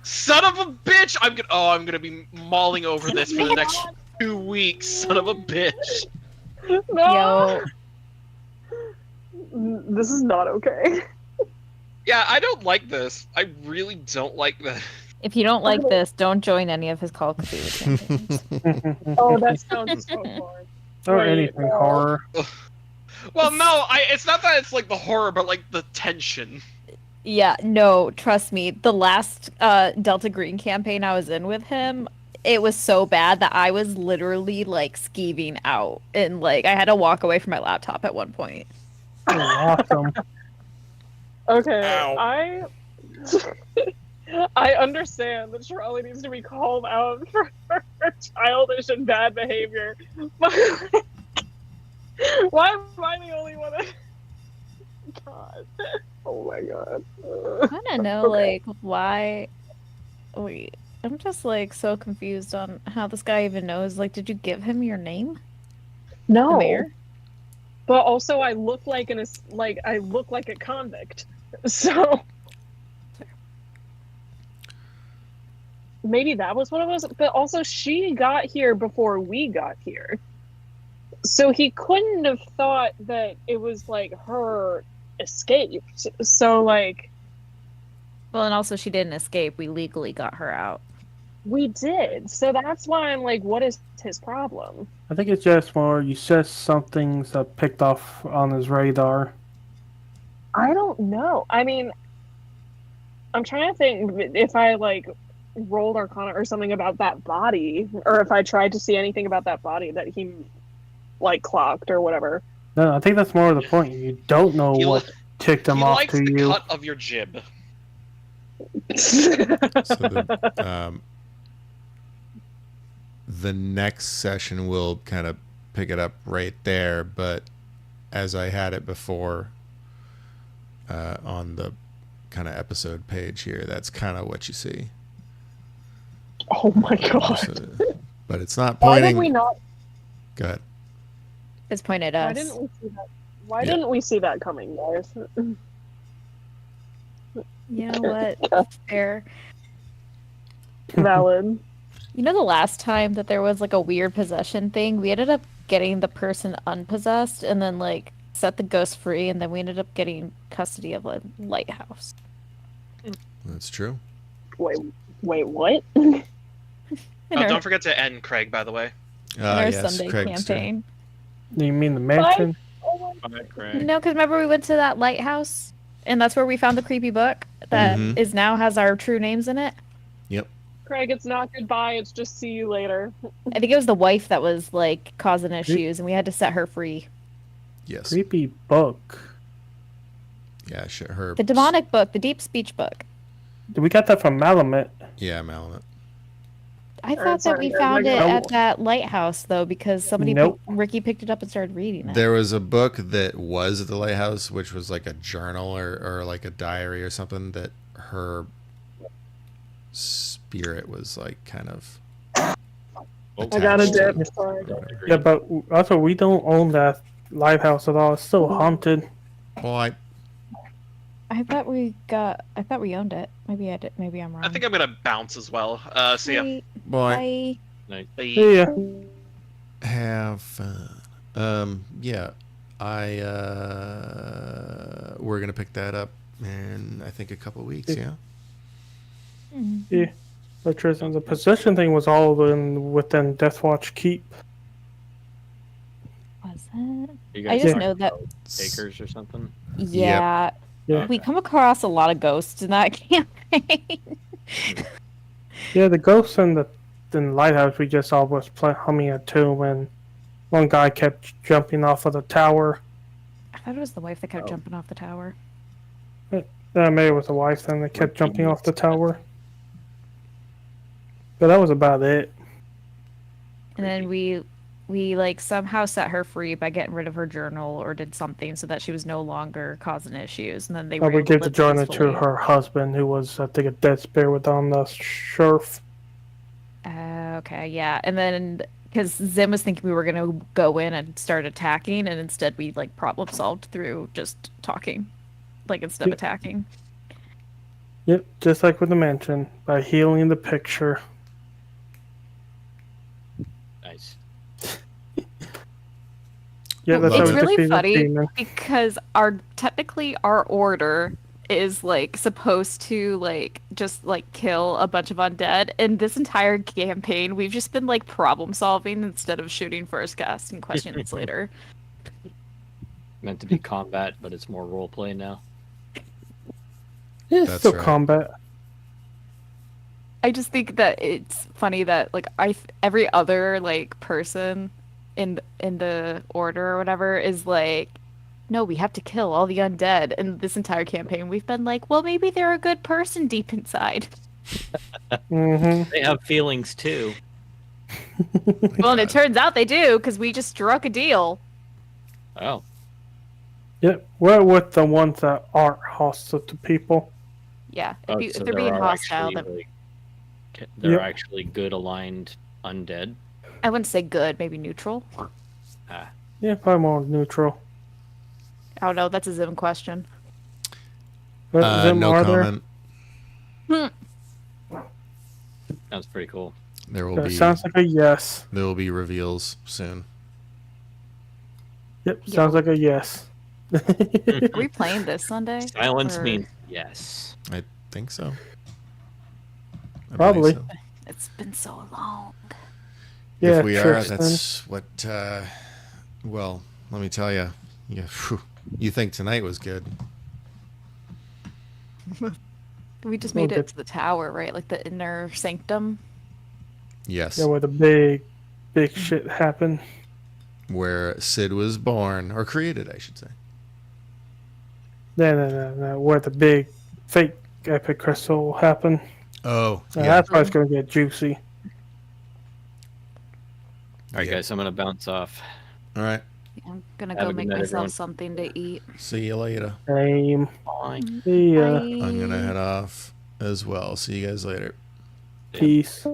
son of a bitch! I'm gonna be mauling over this for the next 2 weeks. Son of a bitch. No! This is not okay. Yeah, I don't like this. I really don't like this. If you don't like this, don't join any of his Call of Cthulhu campaigns. Oh, that sounds so hard. Or Wait, anything horror. Well, no, it's not that it's like the horror, but like the tension. Yeah, no, trust me. The last Delta Green campaign I was in with him, it was so bad that I was literally like skeeving out, and like I had to walk away from my laptop at one point. Awesome. Okay, Ow. I understand that Shirley needs to be called out for her childish and bad behavior, but why am I the only one that... God. Oh my god. I want to know, Okay. like, why... Wait, I'm just, like, so confused on how this guy even knows. Like, did you give him your name? The No. mayor? But also I look like I look like a convict. So maybe that was what it was. But also she got here before we got here. So he couldn't have thought that it was like her escaped. So like Well, and also she didn't escape. We legally got her out. we did. So that's why I'm like, what is his problem? I think it's just more you said something's picked off on his radar. I don't know. I mean, I'm trying to think if I like rolled Arcana or something about that body, or if I tried to see anything about that body that he like clocked or whatever. No, I think that's more of the point. You don't know He what ticked him He off likes to the you. cut of your jib. So the next session will kind of pick it up right there, but as I had it before on the kind of episode page here, that's kind of what you see. Oh my god! So, but it's not Why pointing. did we not? Go ahead. It's pointed Why at us. didn't we see that? Why Yeah. didn't we see that coming, guys? You know what? Fair. Valid. You know the last time that there was like a weird possession thing? We ended up getting the person unpossessed and then like set the ghost free, and then we ended up getting custody of a lighthouse. That's true. Wait, what? In our, Don't forget to end Craig, by the way. in our Yes, Sunday Craig's turn. campaign. You mean the mansion? Oh my Alright, Craig. No, because remember we went to that lighthouse, and that's where we found the creepy book that is Mhm. now has our true names in it. Craig, it's not goodbye. It's just see you later. I think it was the wife that was like causing issues, and we had to set her free. Yes. Creepy book. Yeah, her. The demonic book, the deep speech book. We got that from Malamet. Yeah, Malamet. I Or thought that we sorry, found it no. at that lighthouse though, because somebody Nope. Ricky picked it up and started reading it. There was a book that was at the lighthouse, which was like a journal or like a diary or something that her spirit was like kind of. I got a attached to. dip. Sorry. Whatever. Yeah, but also we don't own that lighthouse at all. It's still haunted. Well, I thought we owned it. Maybe I did. Maybe I'm wrong. I think I'm gonna bounce as well. See ya. Bye. See Bye. ya. have fun. Yeah, we're gonna pick that up in I think a couple weeks. Yeah. Mhm. Yeah. But Tristan, the possession thing was all within Deathwatch Keep. Was it? You I guys just talking know that. about Acres or something? Yeah. Yeah. We come across a lot of ghosts in that campaign. Yeah, the ghosts in the lighthouse we just saw was humming a tune, and one guy kept jumping off of the tower. I thought it was the wife that kept jumping off the tower. Maybe it was the wife then that kept jumping off the tower. But that was about it. And then we we like somehow set her free by getting rid of her journal or did something so that she was no longer causing issues, and then they were We able to gave the live journal to peacefully. her husband, who was, I think, a dead spirit on the sheriff. Okay, yeah, and then because Zim was thinking we were gonna go in and start attacking, and instead we like problem solved through just talking, like instead of Yep. attacking. Yep, just like with the mansion, by healing the picture. Nice. Yeah, that's Love It's how we it. really defeated the funny demon. because technically our order is like supposed to like just like kill a bunch of undead. And this entire campaign, we've just been like problem solving instead of shooting first cast and questions later. Meant to be combat, but it's more role play now. Yeah, it's That's still right. combat. I just think that it's funny that like every other like person in the order or whatever is like, no, we have to kill all the undead. And this entire campaign, we've been like, well, maybe they're a good person deep inside. Mm-hmm. They have feelings too. Well, and it turns out they do because we just struck a deal. Oh, Yep, we're with the ones that aren't hostile to people. Yeah, oh, if so they're there being are hostile, actually, then they're Yep. actually good aligned undead. I wouldn't say good, maybe neutral. Ah, Yeah, probably more neutral. I don't know. That's a Zim question. But Zim, No are there? comment. that's pretty cool. There will That be sounds like a yes. there will be reveals soon. Yep, Yeah. sounds like a yes. Are we playing this Sunday? Silence Or- means yes. I think so. I Probably. believe so. It's been so long. Yeah, If we are, Tristan. that's what. Well, let me tell you. Yeah, phew, you think tonight was good? We just Well, made good. it to the tower, right? Like the inner sanctum. Yes. Yeah, where the big shit happened. Where Sid was born or created, I should say. No. Where the big fake epic crystal happened. Oh, Now, yeah. that's why it's gonna get juicy. All right, Yeah. guys, I'm gonna bounce off. All right. I'm gonna Have go a good make night, myself everyone. something to eat. See you later. Same. Bye. See ya. I'm gonna head off as well. See you guys later. Peace.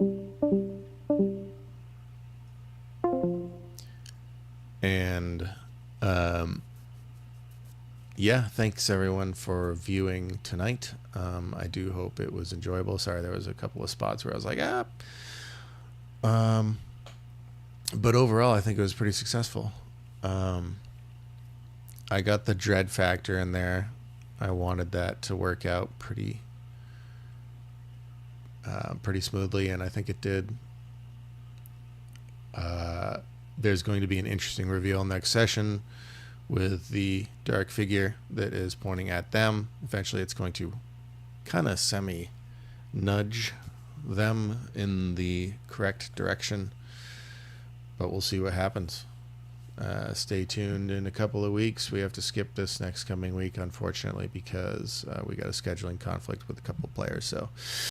And yeah, thanks everyone for viewing tonight. I do hope it was enjoyable. Sorry, there was a couple of spots where I was like, but overall, I think it was pretty successful. I got the dread factor in there. I wanted that to work out pretty smoothly, and I think it did. There's going to be an interesting reveal next session with the dark figure that is pointing at them. Eventually, it's going to kind of nudge them in the correct direction, but we'll see what happens. Stay tuned in a couple of weeks. We have to skip this next coming week, unfortunately, because we got a scheduling conflict with a couple of players. So